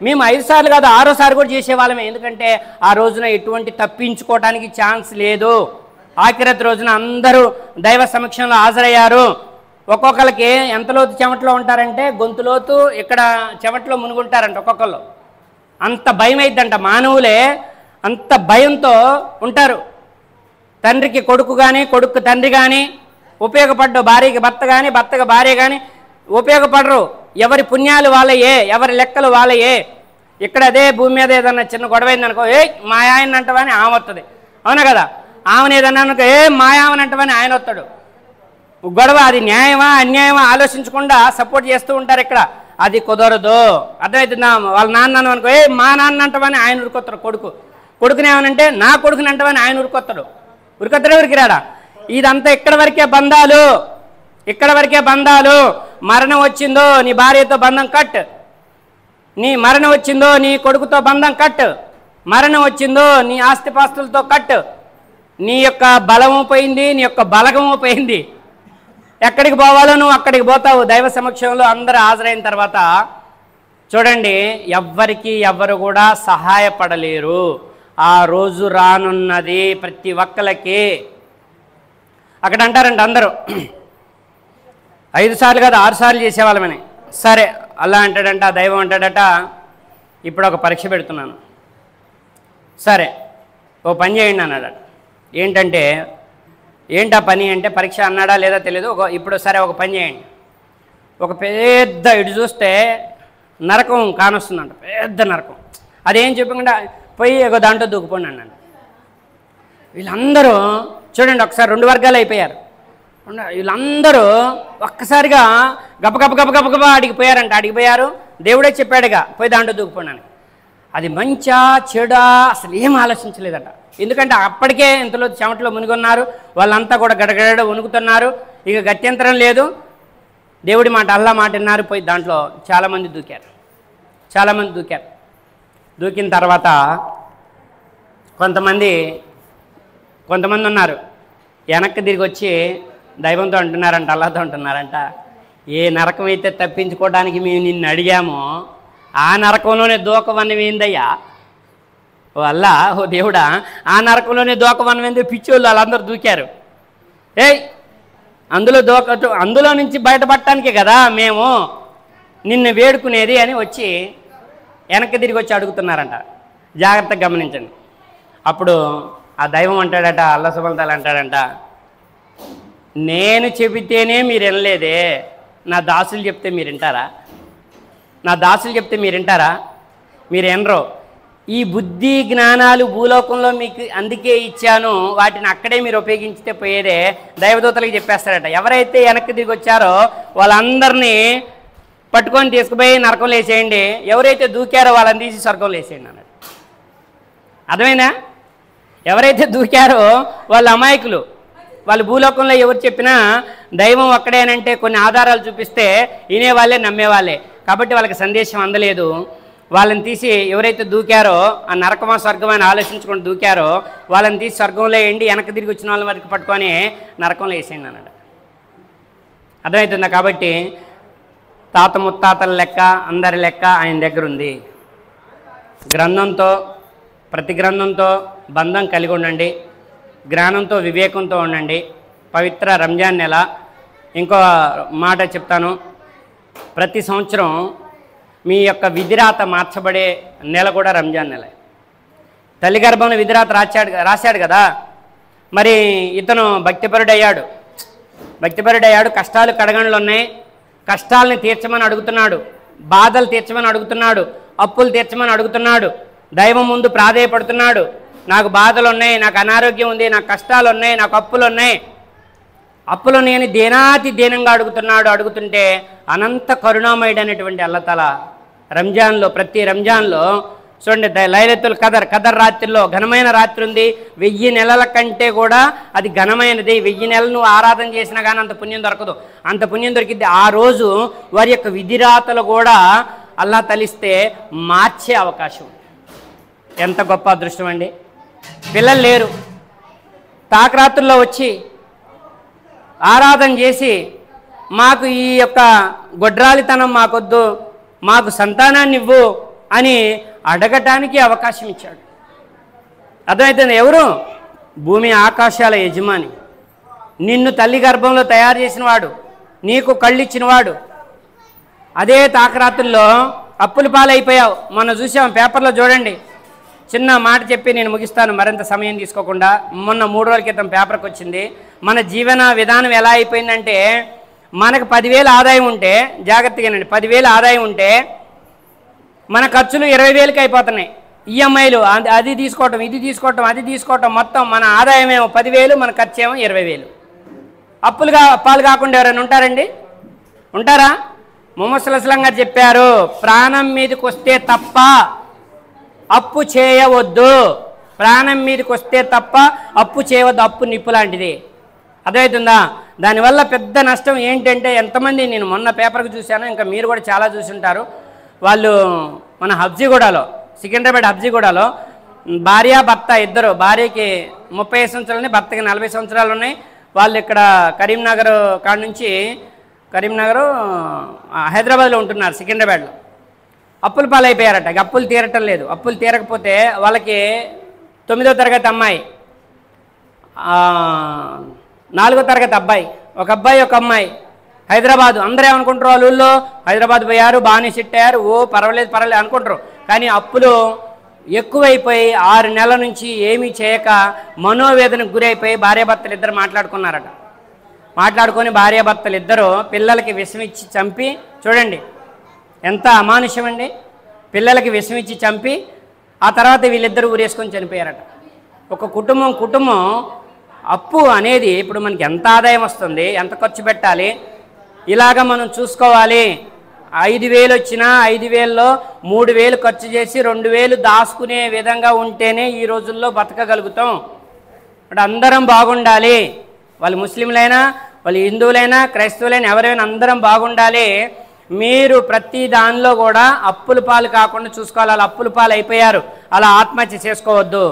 మేము 5 సార్లు కాదు 6వ సారి కూడా చేసేవాళ్ళమే. ఎందుకంటే ఆ రోజున ఎటువంటి తప్పించుకోవడానికి ఛాన్స్ లేదు. ఆఖిరత్ రోజున అందరూ దైవ సమక్షంలో హాజరయ్యారు. ఒక్కొక్కరికి ఎంత లోతు చెమటలో ఉంటారంటే గొంతులోతు ఇక్కడ చెమటలో మునుగుంటారంట ఒక్కొక్కళ్ళు. అంత భయం అయిద్దంట, మానవులే అంత భయంతో ఉంటారు. తండ్రికి కొడుకు కానీ, కొడుకు తండ్రి కానీ ఉపయోగపడ్డు, భార్యకి భర్త కానీ, భర్తకు భార్య కానీ ఉపయోగపడరు. ఎవరి పుణ్యాలు వాళ్ళయే, ఎవరి లెక్కలు వాళ్ళయే. ఇక్కడ అదే భూమి మీద ఏదన్నా చిన్న గొడవైంది అనుకో, మా ఆయన అంటవని ఆమె వస్తుంది, అవునా కదా? ఆమెను ఏదన్నా అనుకో, మాయామని అంటవని ఆయన వస్తాడు. గొడవ అది న్యాయమా అన్యాయమా ఆలోచించకుండా సపోర్ట్ చేస్తూ ఉంటారు. ఇక్కడ అది కుదరదు. అర్థమవుతుందా? వాళ్ళ నాన్న అనుకో, మా నాన్న అంటవని ఆయన ఉరికొస్తాడు. కొడుకుని ఏమనంటే నా కొడుకుని అంటవని ఆయన ఉరికొస్తాడు. ఉరికిరాడా? ఇదంతా ఇక్కడ వరకే బంధాలు, ఇక్కడ వరకే బంధాలు. మరణం వచ్చిందో నీ భార్యతో బంధం కట్, నీ మరణం వచ్చిందో నీ కొడుకుతో బంధం కట్, మరణం వచ్చిందో నీ ఆస్తిపాస్తులతో కట్. నీ యొక్క బలము పోయింది, నీ యొక్క బలగము పోయింది. ఎక్కడికి పోవాలో నువ్వు అక్కడికి పోతావు. దైవ సమక్షంలో అందరూ హాజరైన తర్వాత చూడండి, ఎవ్వరికి ఎవ్వరు కూడా సహాయపడలేరు. ఆ రోజు రానున్నది ప్రతి ఒక్కరికి. అక్కడ అంటారంట అందరూ 5 సార్లు కాదు 6 సార్లు చేసేవాళ్ళమని. సరే అల్లా అంటాడంట, దైవం అంటాడట, ఇప్పుడు ఒక పరీక్ష పెడుతున్నాను, సరే ఓ పని చేయండి అన్నాడట. ఏంటంటే ఏంటా పని అంటే పరీక్ష అన్నాడా లేదా తెలియదు. ఇప్పుడు సరే ఒక పని చేయండి, ఒక పెద్ద ఇటు చూస్తే నరకం కానొస్తుందంట, పెద్ద నరకం. అదేం చెప్పకుండా పోయి ఒక దాంట్లో దూకుపోండి అన్నాడు. వీళ్ళందరూ చూడండి ఒకసారి 2 వర్గాలు అయిపోయారు. వీళ్ళందరూ ఒక్కసారిగా గబగబ అడిగిపోయారంట. అడిగిపోయారు, దేవుడే చెప్పాడుగా పోయి దాంట్లో దూకుపోండి అని. అది మంచా చెడా అసలు ఏం ఆలోచించలేదట. ఎందుకంటే అప్పటికే ఇంతలో చెమటలో మునిగొన్నారు, వాళ్ళంతా కూడా గడగడ వణుకుతున్నారు. ఇక గత్యంతరం లేదు, దేవుడి మాట అల్లా మాట విన్నారు. పోయి దాంట్లో చాలామంది దూకారు. దూకిన తర్వాత కొంతమంది ఉన్నారు వెనక్కి తిరిగి వచ్చి దైవంతో అంటున్నారంట, అల్లాతో అంటున్నారంట, ఏ నరకం అయితే తప్పించుకోవడానికి మేము నిన్ను అడిగామో ఆ నరకంలోనే దూకవన్నమేందయ్యా, ఓ అల్లా, ఓ దేవుడా, ఆ నరకంలోనే దూకవన్నమేంది. పిచ్చోళ్ళు వాళ్ళందరూ దూకారు. అందులో నుంచి బయటపడటానికే కదా మేము నిన్ను వేడుకునేది అని వచ్చి వెనక్కి తిరిగి వచ్చి అడుగుతున్నారంట. జాగ్రత్తగా గమనించండి. అప్పుడు ఆ దైవం అంటాడట, అల్లా సుబ్హానహు వ తఆలా అంటాడంట, నేను చెబితేనే మీరు వినలేదే, నా దాసులు చెప్తే మీరు వింటారా? మీరు వినరు. ఈ బుద్ధి జ్ఞానాలు భూలోకంలో మీకు అందుకే ఇచ్చాను, వాటిని అక్కడే మీరు ఉపయోగించితే పోయేదే. దైవదూతలకు చెప్పేస్తారట, ఎవరైతే వెనక్కి దిగి వచ్చారో వాళ్ళందరినీ పట్టుకొని తీసుకుపోయి నరకంలో వేసేయండి, ఎవరైతే దూకారో వాళ్ళని తీసి స్వర్గంలో వేసేయండి అన్నాడు. అర్థమైందా? ఎవరైతే దూకారో వాళ్ళు అమాయకులు. వాళ్ళు భూలోకంలో ఎవరు చెప్పినా దైవం ఒక్కడేనంటే కొన్ని ఆధారాలు చూపిస్తే వినేవాళ్ళే, నమ్మేవాళ్ళే. కాబట్టి వాళ్ళకి సందేశం అందలేదు. వాళ్ళని తీసి ఎవరైతే దూకారో ఆ నరకమా స్వర్గం అని ఆలోచించుకొని దూకారో వాళ్ళని తీసి స్వర్గంలో వేయండి, వెనక్కి తిరిగి వచ్చిన వాళ్ళని వరకు పట్టుకొని నరకంలో వేసేయండి అన్నాడు. అర్థమవుతుందా? కాబట్టి తాత ముత్తాతల లెక్క అందరి లెక్క ఆయన దగ్గర ఉంది. గ్రంథంతో ప్రతి గ్రంథంతో బంధం కలిగి ఉండండి, జ్ఞానంతో వివేకంతో ఉండండి. పవిత్ర రంజాన్ నెల. ఇంకో మాట చెప్తాను, ప్రతి సంవత్సరం మీ యొక్క విధిరాత మార్చబడే నెల కూడా రంజాన్ నెల. తల్లి గర్భంలో విధిరాత రాశాడు కదా, మరి ఇతను భక్తిపరుడయ్యాడు. కష్టాలు కడగండ్లు ఉన్నాయి, కష్టాలని తీర్చమని అడుగుతున్నాడు, బాధలు తీర్చమని అడుగుతున్నాడు, అప్పులు తీర్చమని అడుగుతున్నాడు, దైవం ముందు ప్రాధేయపడుతున్నాడు. నాకు బాధలు ఉన్నాయి, నాకు అనారోగ్యం ఉంది, నాకు కష్టాలు ఉన్నాయి, నాకు అప్పులు ఉన్నాయి అని దేనాతి దీనంగా అడుగుతుంటే అనంత కరుణామయుడు అనేటువంటి అల్లతల రంజాన్లో, ప్రతి రంజాన్లో చూడండి, లైలతుల్ కదర్ రాత్రిలో ఘనమైన రాత్రి ఉంది. 1000 నెలల కంటే కూడా అది ఘనమైనది. 1000 నెలలు నువ్వు ఆరాధన చేసినా కానీ అంత పుణ్యం దొరకదు. అంత పుణ్యం దొరికింది. ఆ రోజు వారి యొక్క విధిరాతలు కూడా అల్లా తలిస్తే మార్చే అవకాశం. ఎంత గొప్ప అదృష్టం అండి. పిల్లలు లేరు, తాకరాత్రుల్లో వచ్చి ఆరాధన చేసి మాకు ఈ యొక్క గొడ్రాలితనం మాకొద్దు, మాకు సంతానాన్ని ఇవ్వు అని అడగటానికి అవకాశం ఇచ్చాడు. అర్థమవుతుంది? ఎవరు? భూమి ఆకాశాల యజమాని, నిన్ను తల్లి గర్భంలో తయారు చేసినవాడు, నీకు కళ్ళు ఇచ్చినవాడు. అదే తాకరాత్రుల్లో అప్పుల పాలైపోయావు. మొన్న చూసాం పేపర్లో, చూడండి. చిన్న మాట చెప్పి నేను ముగిస్తాను, మరింత సమయం తీసుకోకుండా. మొన్న 3 రోజుల క్రితం పేపర్కి వచ్చింది. మన జీవన విధానం ఎలా అయిపోయిందంటే, మనకు 10,000 ఆదాయం ఉంటే, జాగ్రత్తగానండి, 10,000 ఆదాయం ఉంటే మన ఖర్చులు 20,000కి అయిపోతున్నాయి. ఈఎంఐలు, అది తీసుకోవటం, ఇది తీసుకోవటం, అది తీసుకోవటం, మొత్తం మన ఆదాయం ఏమో 10,000, మన ఖర్చు ఏమో 20,000. అప్పులు కాకుండా ఎవరైనా ఉంటారండి? ఉంటారా? ముహమ్మద్ సల్లల్లాహు అలైహి వసల్లం గారు చెప్పారు, ప్రాణం మీదకి వస్తే తప్ప అప్పు చేయవద్దు. ప్రాణం మీదకి వస్తే తప్ప అప్పు చేయవద్దు. అప్పు నిప్పు లాంటిది. అర్థమవుతుందా? దానివల్ల పెద్ద నష్టం ఏంటంటే, ఎంతమంది, నేను మొన్న పేపర్కి చూశాను, ఇంకా మీరు కూడా చాలా చూసి ఉంటారు. వాళ్ళు మన హబ్జీగూడలో, సికింద్రాబాద్ హబ్జీగూడలో భార్య భర్త ఇద్దరు, భార్యకి 35 సంవత్సరాలు ఉన్నాయి, భర్తకి 40 సంవత్సరాలు ఉన్నాయి. వాళ్ళు ఇక్కడ కరీంనగర్ కాడ నుంచి, కరీంనగర్ హైదరాబాద్లో ఉంటున్నారు, సికింద్రాబాద్లో. అప్పుల పాలైపోయారట. అప్పులు తీరటం లేదు. అప్పులు తీరకపోతే వాళ్ళకి 9వ తరగతి అమ్మాయి, 4వ తరగతి అబ్బాయి, ఒక అబ్బాయి ఒక అమ్మాయి, హైదరాబాదు. అందరూ ఏమనుకుంటారు, వాళ్ళ ఊళ్ళో హైదరాబాద్ పోయారు, బాగానే సెట్ అయ్యారు, ఓ పర్వాలేదు అనుకుంటారు. కానీ అప్పులు ఎక్కువైపోయి 6 నెలల నుంచి ఏమీ చేయక మనోవేదనకు గురైపోయి భార్యాభర్తలు ఇద్దరు మాట్లాడుకున్నారట. మాట్లాడుకొని భార్యాభర్తలు ఇద్దరు పిల్లలకి విషమిచ్చి చంపి, చూడండి ఎంత అమానుషం అండి, పిల్లలకి విషమిచ్చి చంపి ఆ తర్వాత వీళ్ళిద్దరూ ఊరేసుకొని చనిపోయారట. ఒక కుటుంబం అప్పు అనేది, ఇప్పుడు మనకి ఎంత ఆదాయం వస్తుంది, ఎంత ఖర్చు పెట్టాలి, ఇలాగ మనం చూసుకోవాలి. 5,000 వచ్చినా 5,000లో 3,000 ఖర్చు చేసి 2,000 దాచుకునే విధంగా ఉంటేనే ఈ రోజుల్లో బతకగలుగుతాం. అంటే అందరం బాగుండాలి. వాళ్ళు ముస్లింలైనా, వాళ్ళు హిందువులైనా, క్రైస్తవులైనా, ఎవరైనా అందరం బాగుండాలి. మీరు ప్రతి దానిలో కూడా అప్పుల పాలు కాకుండా చూసుకోవాలి. అలా అప్పుల పాలు అయిపోయారు, అలా ఆత్మహత్య చేసుకోవద్దు.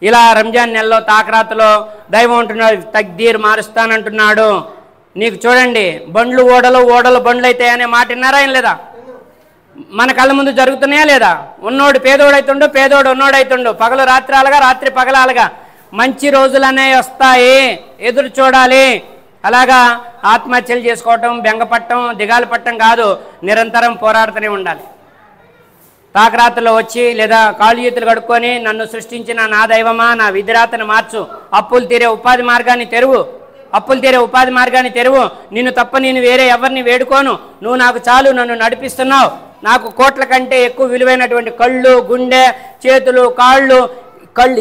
ఇలా రంజాన్ నెలలో తాకరాతులో దైవం అంటున్నాడు, తక్దీర్ మారుస్తానంటున్నాడు. నీకు చూడండి, బండ్లు ఓడలు బండ్లు అవుతాయి అనే మాట విన్నారా ఏం లేదా? మన కళ్ళ ముందు జరుగుతున్నాయా లేదా? ఉన్నోడు పేదోడైతుండు, పేదోడు ఉన్నోడైతుండు. పగలు రాత్రాలుగా, రాత్రి పగలాలుగా. మంచి రోజులు అనేవి వస్తాయి, ఎదురు చూడాలి. అలాగా ఆత్మహత్యలు చేసుకోవటం, బెంగపట్టం, దిగాలు పట్టడం కాదు, నిరంతరం పోరాడుతూనే ఉండాలి. తాకరాత్రులో వచ్చి లేదా కాళ్ళు చేతులు కడుక్కొని, నన్ను సృష్టించిన నా దైవమా, నా విధిరాతను మార్చు, అప్పులు తీరే ఉపాధి మార్గాన్ని తెరువు, నిన్ను తప్ప నేను వేరే ఎవరిని వేడుకోను, నువ్వు నాకు చాలు, నన్ను నడిపిస్తున్నావు, నాకు కోట్ల కంటే ఎక్కువ విలువైనటువంటి కళ్ళు, గుండె, చేతులు, కాళ్ళు,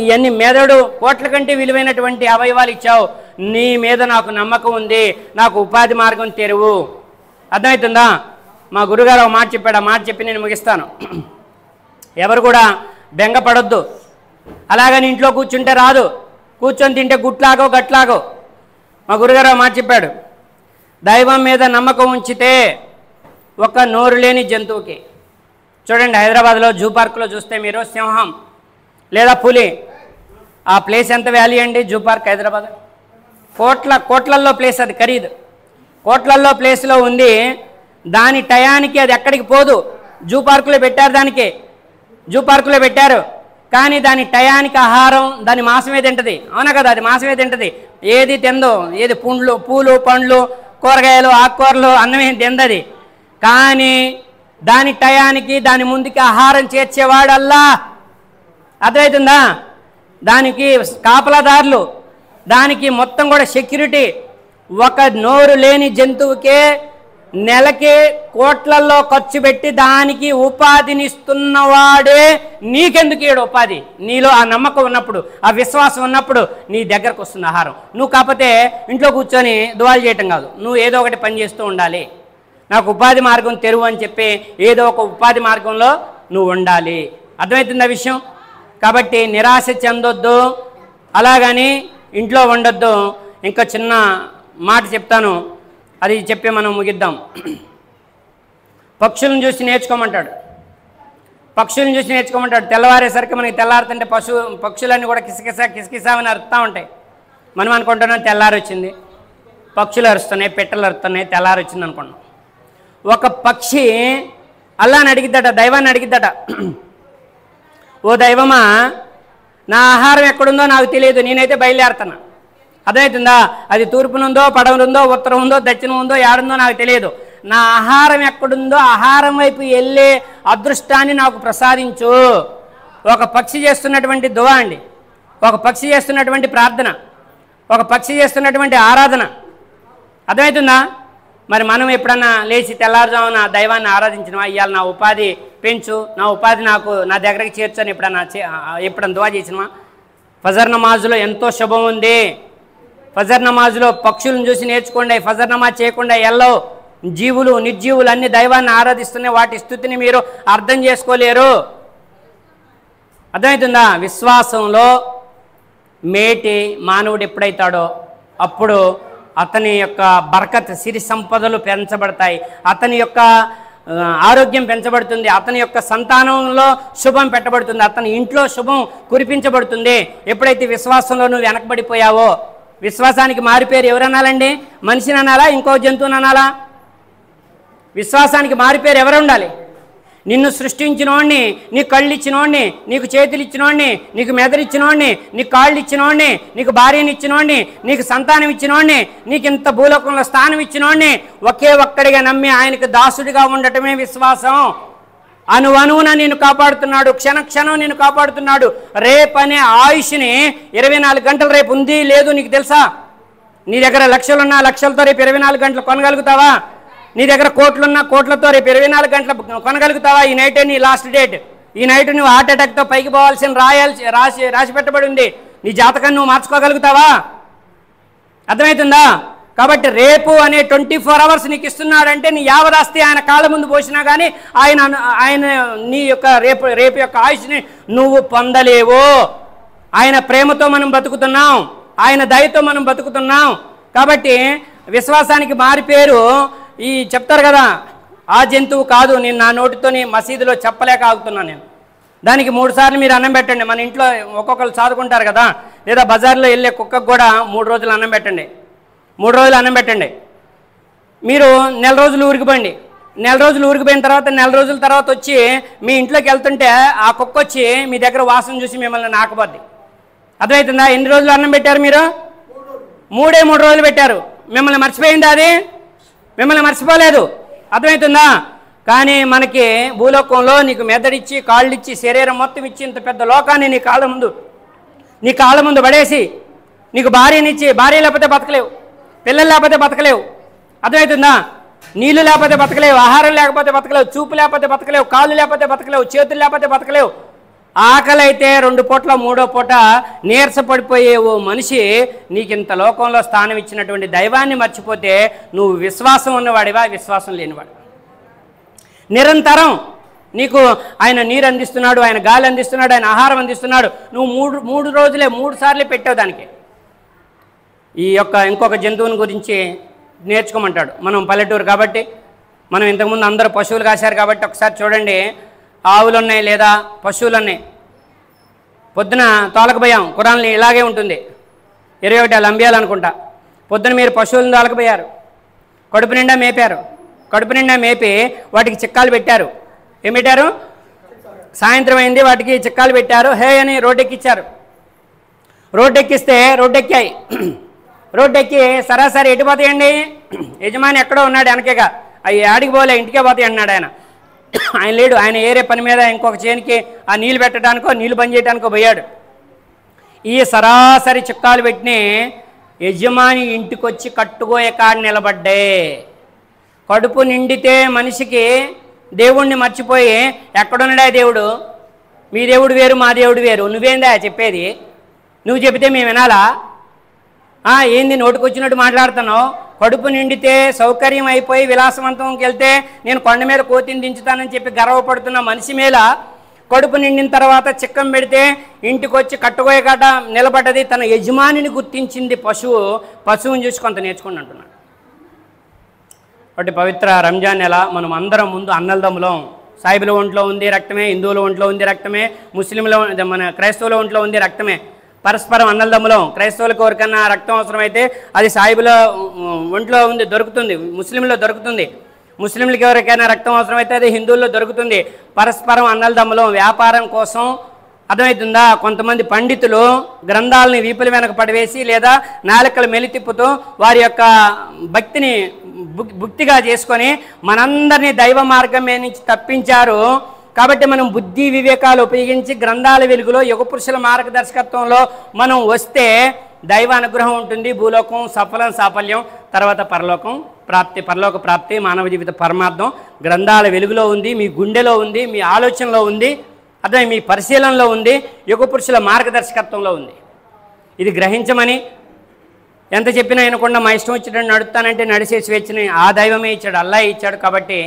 ఇవన్నీ మెదడు, కోట్ల కంటే విలువైనటువంటి అవయవాలు ఇచ్చావు, నీ మీద నాకు నమ్మకం ఉంది, నాకు ఉపాధి మార్గం తెరువు. అర్థమవుతుందా? మా గురుగారు ఒక మాట చెప్పాడు, ఆ మాట చెప్పి నేను ముగిస్తాను. ఎవరు కూడా బెంగపడొద్దు. అలాగని ఇంట్లో కూర్చుంటే రాదు, కూర్చొని తింటే గుట్లాగో గట్లాగో. మా గురుగారు మాట చెప్పాడు, దైవం మీద నమ్మకం ఉంచితే ఒక నోరు లేని జంతువుకి. చూడండి, హైదరాబాద్లో జూ పార్క్లో చూస్తే మీరు సింహం లేదా పులి, ఆ ప్లేస్ ఎంత వాల్యూ అండి? జూ పార్క్ హైదరాబాద్ కోట్లల్లో ప్లేస్, అది ఖరీదు కోట్లల్లో ప్లేస్లో ఉంది. దాని టయానికి అది ఎక్కడికి పోదు, జూ పార్కులో పెట్టారు, దానికి జూ పార్కులో పెట్టారు. కానీ దాని టయానికి ఆహారం దాని మాంసమే తింటుంది, అవునా కదా? అది మాంసమే తింటుంది, ఏది తిందో, ఏది పూలు పండ్లు కూరగాయలు ఆకుకూరలు అన్నమే తిందది. కానీ దాని టయానికి దాని ముందుకి ఆహారం చేర్చేవాడల్లా. అర్థమవుతుందా? దానికి కాపలాదారులు, దానికి మొత్తం కూడా సెక్యూరిటీ. ఒక నోరు లేని జంతువుకే నెలకి కోట్లల్లో ఖర్చు పెట్టి దానికి ఉపాధినిస్తున్నవాడే నీకెందుకు ఏడు ఉపాధి? నీలో ఆ నమ్మకం ఉన్నప్పుడు, ఆ విశ్వాసం ఉన్నప్పుడు నీ దగ్గరకు వస్తుంది ఆహారం. నువ్వు కాకపోతే ఇంట్లో కూర్చొని దువాలు చేయటం కాదు, నువ్వు ఏదో ఒకటి పని చేస్తూ ఉండాలి. నాకు ఉపాధి మార్గం తెరువు అని చెప్పి ఏదో ఒక ఉపాధి మార్గంలో నువ్వు ఉండాలి. అర్థమవుతుంది ఆ విషయం? కాబట్టి నిరాశ చెందొద్దు, అలాగని ఇంట్లో ఉండొద్దు. ఇంకా చిన్న మాట చెప్తాను, అది చెప్పి మనం ముగిద్దాం. పక్షులను చూసి నేర్చుకోమంటాడు, పక్షులను చూసి నేర్చుకోమంటాడు. తెల్లవారేసరికి మనకి తెల్లారుతుంటే పక్షులన్నీ కూడా కిసకిసా అని అరుస్తూ ఉంటాయి. మనం అనుకుంటున్నాం తెల్లారి వచ్చింది, పక్షులు అరుస్తున్నాయి, పిట్టలు అరుస్తున్నాయి, తెల్లారి వచ్చింది అనుకున్నాం. ఒక పక్షి అల్లాని అడిగిద్దట, దైవాన్ని అడిగిద్దట, ఓ దైవమా, నా ఆహారం ఎక్కడుందో నాకు తెలియదు, నేనైతే బయలుదేరుతున్నా. అర్థమవుతుందా? అది తూర్పునుందో పడవనుందో ఉత్తరం ఉందో దక్షిణం ఉందో ఏడుందో నాకు తెలియదు. నా ఆహారం ఎక్కడుందో ఆహారం వైపు వెళ్ళే అదృష్టాన్ని నాకు ప్రసాదించు. ఒక పక్షి చేస్తున్నటువంటి దువా అండి, ఒక పక్షి చేస్తున్నటువంటి ప్రార్థన, ఒక పక్షి చేస్తున్నటువంటి ఆరాధన. అర్థమవుతుందా? మరి మనం ఎప్పుడన్నా లేచి తెల్లారుజామున దైవాన్ని ఆరాధించినవా? ఇవాళ నా ఉపాధి పెంచు, నా ఉపాధి నాకు నా దగ్గరికి చేర్చని ఎప్పుడన్నా దువా చేసినవా? ఫజర్ నమాజులో ఎంతో శుభం ఉంది. ఫజర్ నమాజులో పక్షులను చూసి నేర్చుకోండి. ఫజర్ నమాజ్ చేయకుండా ఎల్లో జీవులు నిర్జీవులు అన్ని దైవాన్ని ఆరాధిస్తున్నాయి, వాటి స్థుతిని మీరు అర్థం చేసుకోలేరు. అర్థమవుతుందా? విశ్వాసంలో మేటి మానవుడు ఎప్పుడైతాడో అప్పుడు అతని యొక్క బరకత్ సిరి సంపదలు పెంచబడతాయి, అతని యొక్క ఆరోగ్యం పెంచబడుతుంది, అతని యొక్క సంతానంలో శుభం పెట్టబడుతుంది, అతని ఇంట్లో శుభం కురిపించబడుతుంది. ఎప్పుడైతే విశ్వాసంలో నువ్వు వెనకబడిపోయావో, విశ్వాసానికి మారిపేరు ఎవరనాలండి? మనిషిని అనాలా, ఇంకో జంతువుని అనాలా? విశ్వాసానికి మారిపేరు ఎవరు ఉండాలి? నిన్ను సృష్టించినోడిని, నీకు కళ్ళు ఇచ్చినోడిని, నీకు చేతులు ఇచ్చినోడిని, నీకు మెదరిచ్చినోడిని, నీకు కాళ్ళు ఇచ్చినోడిని, నీకు భార్యని ఇచ్చినోడిని, నీకు సంతానం ఇచ్చినోడిని, నీకు ఇంత భూలోకంలో స్థానం ఇచ్చినోడిని ఒకే ఒక్కడిగా నమ్మి ఆయనకు దాసుడిగా ఉండటమే విశ్వాసం. అణువణువున నేను కాపాడుతున్నాడు, క్షణక్షణం నేను కాపాడుతున్నాడు. రేపనే ఆయుష్ని 24 గంటలు రేపు ఉంది లేదు నీకు తెలుసా? నీ దగ్గర లక్షలున్నా లక్షలతో రేపు 24 గంటలు కొనగలుగుతావా? నీ దగ్గర కోట్లున్నా కోట్లతో రేపు 24 గంటలు కొనగలుగుతావా? ఈ నైటే నీ లాస్ట్ డేట్. ఈ నైట్ నువ్వు హార్ట్ అటాక్తో పైకి పోవాల్సిన రాసి పెట్టబడి ఉంది. నీ జాతకాన్ని నువ్వు మార్చుకోగలుగుతావా? అర్థమవుతుందా? కాబట్టి రేపు అనే 24 అవర్స్ నీకు ఇస్తున్నాడంటే నీ యావదాస్తి ఆయన కాళ్ళ ముందు పోసినా కానీ ఆయన నీ యొక్క రేపు యొక్క ఆయుష్ని నువ్వు పొందలేవు. ఆయన ప్రేమతో మనం బతుకుతున్నాం, ఆయన దయతో మనం బతుకుతున్నాం. కాబట్టి విశ్వాసానికి మారిపేరు ఈ చెప్తారు కదా, ఆ జంతువు కాదు. నేను నా నోటితోని మసీదులో చెప్పలేక ఆగుతున్నాను. నేను దానికి 3 సార్లు మీరు అన్నం పెట్టండి. మన ఇంట్లో ఒక్కొక్కరు చదువుకుంటారు కదా, లేదా బజార్లో వెళ్ళే కుక్కకు కూడా 3 రోజులు అన్నం పెట్టండి, 3 రోజులు అన్నం పెట్టండి. మీరు నెల రోజులు ఊరికిపోండి. నెల రోజులు ఊరికిపోయిన తర్వాత నెల రోజుల తర్వాత వచ్చి మీ ఇంట్లోకి వెళ్తుంటే ఆ కుక్క వచ్చి మీ దగ్గర వాసన చూసి మిమ్మల్ని నాకబోద్ది. అర్థమవుతుందా? ఎన్ని రోజులు అన్నం పెట్టారు మీరు? 3 రోజులు పెట్టారు. మిమ్మల్ని మర్చిపోయింది, అది మిమ్మల్ని మర్చిపోలేదు. అర్థమవుతుందా? కానీ మనకి భూలోకంలో నీకు మెదడిచ్చి కాళ్ళిచ్చి శరీరం మొత్తం ఇచ్చి ఇంత పెద్ద లోకాన్ని నీ కాళ్ళ ముందు పడేసి నీకు భార్యనిచ్చి, భార్య లేకపోతే బతకలేవు, పిల్లలు లేకపోతే బతకలేవు. అర్థమవుతుందా? నీళ్లు లేకపోతే బతకలేవు, ఆహారం లేకపోతే బతకలేవు, చూపు లేకపోతే బతకలేవు, కాళ్ళు లేకపోతే బతకలేవు, చేతులు లేకపోతే బతకలేవు. ఆకలి అయితే 2 పూట్ల 3వ పూట నీరసపడిపోయే ఓ మనిషి నీకు ఇంత లోకంలో స్థానం ఇచ్చినటువంటి దైవాన్ని మర్చిపోతే నువ్వు విశ్వాసం ఉన్నవాడివా, విశ్వాసం లేనివాడు? నిరంతరం నీకు ఆయన నీరు అందిస్తున్నాడు, ఆయన గాలి అందిస్తున్నాడు, ఆయన ఆహారం అందిస్తున్నాడు. నువ్వు మూడు రోజులే 3 సార్లు పెట్టావు దానికి. ఈ యొక్క ఇంకొక జంతువుని గురించి నేర్చుకోమంటాడు. మనం పల్లెటూరు కాబట్టి, మనం ఇంతకుముందు అందరూ పశువులు కాశారు కాబట్టి ఒకసారి చూడండి, ఆవులు ఉన్నాయి లేదా పశువులు ఉన్నాయి. పొద్దున తోలకపోయాం, ఖురాన్లో ఇలాగే ఉంటుంది, 21 అంబియాలు అనుకుంటా. పొద్దున మీరు పశువులను తోలకపోయారు, కడుపు నిండా మేపారు, కడుపు నిండా మేపి వాటికి చిక్కాలు పెట్టారు. ఏం పెట్టారు? సాయంత్రం అయింది, వాటికి చిక్కాలు పెట్టారు, హే అని రోడ్డెక్కిచ్చారు. రోడ్డెక్కిస్తే రోడ్డెక్కాయి. రోడ్డెక్కి సరాసరి ఎటు పోతాయండి? యజమాని ఎక్కడో ఉన్నాడు వెనకగా, అవి ఆడికి పోలే, ఇంటికే పోతాయి అన్నాడు ఆయన. ఆయన లేడు, ఆయన ఏరే పని మీద ఇంకొక చేనికి ఆ నీళ్ళు పెట్టడానికో నీళ్ళు బంద్ చేయడానికో పోయాడు. ఈ సరాసరి చిక్కాలు పెట్టిన యజమాని ఇంటికి వచ్చి కట్టుకోయే కాడ నిలబడ్డే. కడుపు నిండితే మనిషికి దేవుణ్ణి మర్చిపోయి ఎక్కడున్నాడా దేవుడు? మీ దేవుడు వేరు, మా దేవుడు వేరు, నువ్వేందా చెప్పేది? నువ్వు చెబితే మేము వినాలా? ఏంది నోటికొచ్చినట్టు మాట్లాడుతున్నావు? కడుపు నిండితే సౌకర్యం అయిపోయి విలాసవంతంకి వెళ్తే నేను కొండ మీద కోతిని దించుతానని చెప్పి గర్వపడుతున్న మనిషి మీద కడుపు నిండిన తర్వాత చిక్కం పెడితే ఇంటికి వచ్చి కట్టుకోయే కాట నిలబడ్డది. తన యజమానిని గుర్తించింది పశువుని చూసి కొంత నేర్చుకోండి అంటున్నాడు. కాబట్టి పవిత్ర రంజాన్ నెల మనం అందరం ముందు అన్నలదమ్ములం. సాయిబుల ఒంట్లో ఉంది రక్తమే, హిందువుల ఒంట్లో ఉంది రక్తమే, ముస్లింల మన క్రైస్తవుల ఒంట్లో ఉంది రక్తమే. పరస్పరం అన్నలదమ్ములం. క్రైస్తవులకు ఎవరికన్నా రక్తం అవసరమైతే అది సాయిబుల ఒంట్లో ఉంది, దొరుకుతుంది, ముస్లింలో దొరుకుతుంది. ముస్లింలకు ఎవరికైనా రక్తం అవసరమైతే అది హిందువుల్లో దొరుకుతుంది. పరస్పరం అన్నలదమ్ములం. వ్యాపారం కోసం అర్థమవుతుందా? కొంతమంది పండితులు గ్రంథాలని వీపుల వెనక పడివేసి లేదా నాలుకలు మెలితిప్పుతూ వారి యొక్క భక్తిని భుక్తిగా చేసుకొని మనందరినీ దైవ మార్గం మీద నుంచి తప్పించారు. కాబట్టి మనం బుద్ధి వివేకాలు ఉపయోగించి గ్రంథాల వెలుగులో యుగపురుషుల మార్గదర్శకత్వంలో మనం వస్తే దైవ అనుగ్రహం ఉంటుంది. భూలోకం సఫలం సాఫల్యం, తర్వాత పరలోక ప్రాప్తి, మానవ జీవిత పరమార్థం గ్రంథాల వెలుగులో ఉంది, మీ గుండెలో ఉంది, మీ ఆలోచనలో ఉంది, అదే మీ పరిశీలనలో ఉంది, యుగపురుషుల మార్గదర్శకత్వంలో ఉంది. ఇది గ్రహించమని ఎంత చెప్పినా వినకుండా మా ఇష్టం వచ్చినట్టు నడుస్తానంటే నడిచే స్వేచ్ఛని ఆ దైవమే ఇచ్చాడు, అల్లా ఇచ్చాడు. కాబట్టి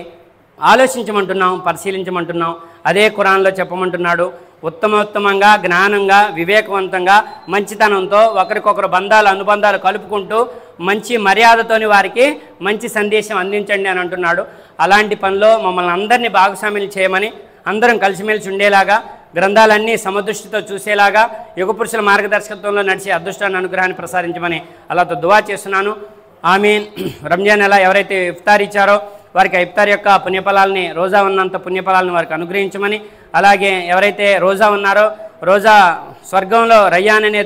ఆలోచించమంటున్నాం, పరిశీలించమంటున్నాం. అదే ఖురాన్లో చెప్పమంటున్నాడు. ఉత్తమంగా, జ్ఞానంగా, వివేకవంతంగా, మంచితనంతో ఒకరికొకరు అనుబంధాలు కలుపుకుంటూ మంచి మర్యాదతోని వారికి మంచి సందేశం అందించండి అని అంటున్నాడు. అలాంటి పనిలో మమ్మల్ని అందరినీ భాగస్వామ్యం చేయమని, అందరం కలిసిమెలిసి ఉండేలాగా, గ్రంథాలన్నీ సమదృష్టితో చూసేలాగా, యుగపురుషుల మార్గదర్శకత్వంలో నడిచే అదృష్టాన్ని అనుగ్రహాన్ని ప్రసాదించమని అలాతో దువా చేస్తున్నాను. ఆమీన్. రంజాన్ నెల ఎవరైతే ఇఫ్తార్ ఇచ్చారో వారికి ఇఫ్తార్ యొక్క పుణ్యఫలాలని, రోజా ఉన్నంత పుణ్యఫలాలను వారికి అనుగ్రహించమని, అలాగే ఎవరైతే రోజా ఉన్నారో రోజా స్వర్గంలో రయ్యాన్ అనే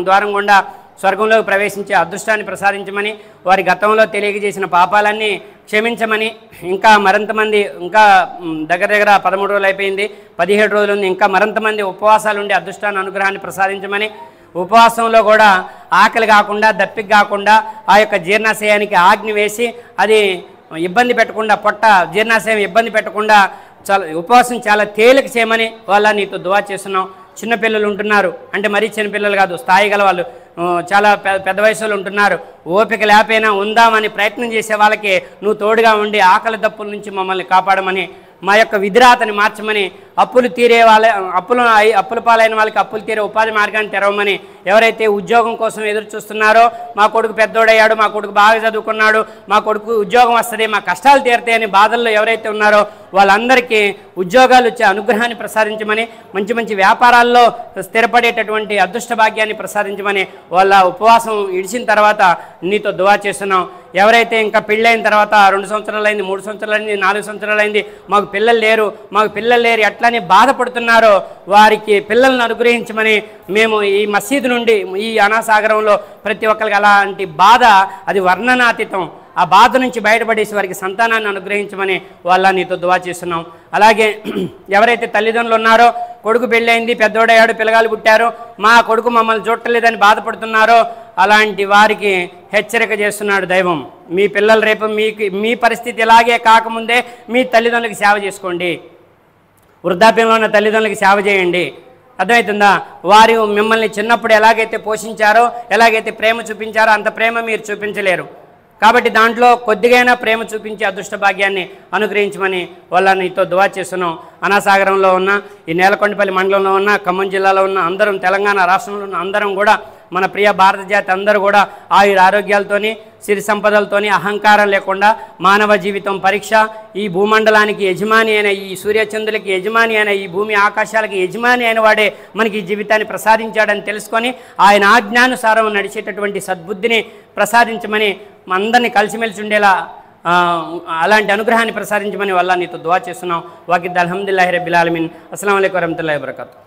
ద్వారం గుండా స్వర్గంలోకి ప్రవేశించే అదృష్టాన్ని ప్రసాదించమని, వారి గతంలో తెలియజేసిన పాపాలన్నీ క్షమించమని, ఇంకా మరింతమంది ఇంకా దగ్గర 13 రోజులు అయిపోయింది, 17 రోజులు ఉంది, ఇంకా మరింతమంది ఉపవాసాలు ఉండి అదృష్టాన్ని అనుగ్రహాన్ని ప్రసాదించమని, ఉపవాసంలో కూడా ఆకలి కాకుండా దప్పిక కాకుండా ఆ యొక్క జీర్ణాశయానికి ఆజ్ఞ వేసి అది ఇబ్బంది పెట్టకుండా, పొట్ట జీర్ణాశయం ఇబ్బంది పెట్టకుండా ఉపవాసం చాలా తేలిక చేయమని వాళ్ళ నీతో దువా చేస్తున్నాం. చిన్నపిల్లలు ఉంటున్నారు, అంటే మరీ చిన్నపిల్లలు కాదు, స్థాయి గల వాళ్ళు, చాలా పెద్ద వయసులో ఉంటున్నారు. ఓపిక లేకపోయినా ఉందామని ప్రయత్నం చేసే వాళ్ళకి నువ్వు తోడుగా ఉండి ఆకలి దప్పుల నుంచి మమ్మల్ని కాపాడమని, మా యొక్క విధిరాతని మార్చమని, అప్పుల పాలైన వాళ్ళకి అప్పులు తీరే ఉపాధి మార్గాన్ని తెరవమని, ఎవరైతే ఉద్యోగం కోసం ఎదురు చూస్తున్నారో, మా కొడుకు పెద్దోడయ్యాడు, మా కొడుకు బాగా చదువుకున్నాడు, మా కొడుకు ఉద్యోగం వస్తుంది, మా కష్టాలు తీరుతాయని బాధల్లో ఎవరైతే ఉన్నారో వాళ్ళందరికీ ఉద్యోగాలు వచ్చే అనుగ్రహాన్ని ప్రసాదించమని, మంచి మంచి వ్యాపారాల్లో స్థిరపడేటటువంటి అదృష్ట భాగ్యాన్ని ప్రసాదించమని వాళ్ళ ఉపవాసం ఇడిచిన తర్వాత నీతో దువా చేస్తున్నాం. ఎవరైతే ఇంకా పెళ్ళైన తర్వాత 2 సంవత్సరాలు అయింది, 3 సంవత్సరాలు అయింది, 4 సంవత్సరాలు అయింది, మాకు పిల్లలు లేరు ఎట్లని బాధపడుతున్నారో వారికి పిల్లలను అనుగ్రహించమని, మేము ఈ మసీదు నుండి ఈ అనాసాగరంలో ప్రతి ఒక్కరికి అలాంటి బాధ అది వర్ణనాతీతం, ఆ బాధ నుంచి బయటపడేసి వారికి సంతానాన్ని అనుగ్రహించమని వాళ్ళ నీతో దువా చేస్తున్నాం. అలాగే ఎవరైతే తల్లిదండ్రులు ఉన్నారో, కొడుకు పెళ్ళైంది, పెద్దోడయ్యాడు, పిల్లగాలు పుట్టారు, మా కొడుకు మమ్మల్ని చూడలేదని బాధపడుతున్నారో అలాంటి వారికి హెచ్చరిక చేస్తున్నాడు దైవం. మీ పిల్లలు రేపు మీ పరిస్థితి ఇలాగే కాకముందే మీ తల్లిదండ్రులకి సేవ చేసుకోండి. వృద్ధాప్యంలో ఉన్న తల్లిదండ్రులకి సేవ చేయండి. అర్థమవుతుందా? వారు మిమ్మల్ని చిన్నప్పుడు ఎలాగైతే పోషించారో, ఎలాగైతే ప్రేమ చూపించారో అంత ప్రేమ మీరు చూపించలేరు. కాబట్టి దాంట్లో కొద్దిగైనా ప్రేమ చూపించి అదృష్ట భాగ్యాన్ని అనుగ్రహించమని వాళ్ళ నీతో దువా చేస్తున్నాం. అనాసాగరంలో ఉన్న, ఈ నేలకొండపల్లి మండలంలో ఉన్న, ఖమ్మం జిల్లాలో ఉన్న అందరం, తెలంగాణ రాష్ట్రంలో ఉన్న అందరం కూడా, మన ప్రియ భారత జాతి అందరూ కూడా ఆయుర ఆరోగ్యాలతోని, సిరి సంపదలతోని, అహంకారం లేకుండా, మానవ జీవితం పరీక్ష, ఈ భూమండలానికి యజమాని అయిన, ఈ సూర్యచంద్రులకి యజమాని అయిన, ఈ భూమి ఆకాశాలకి యజమాని అయిన వాడే మనకి ఈ జీవితాన్ని ప్రసాదించాడని తెలుసుకొని ఆయన ఆజ్ఞానుసారం నడిచేటటువంటి సద్బుద్ధిని ప్రసాదించమని, అందరినీ కలిసిమెలిసి ఉండేలా అలాంటి అనుగ్రహాన్ని ప్రసాదించమని వల్ల నీతో దువా చేస్తున్నాం. వాకిద్ అల్హమ్దులిల్లాహి రబ్బిల్ ఆలమీన్. అస్సలాము అలైకుం వరహ్మతుల్లాహి వబరకాతుహు.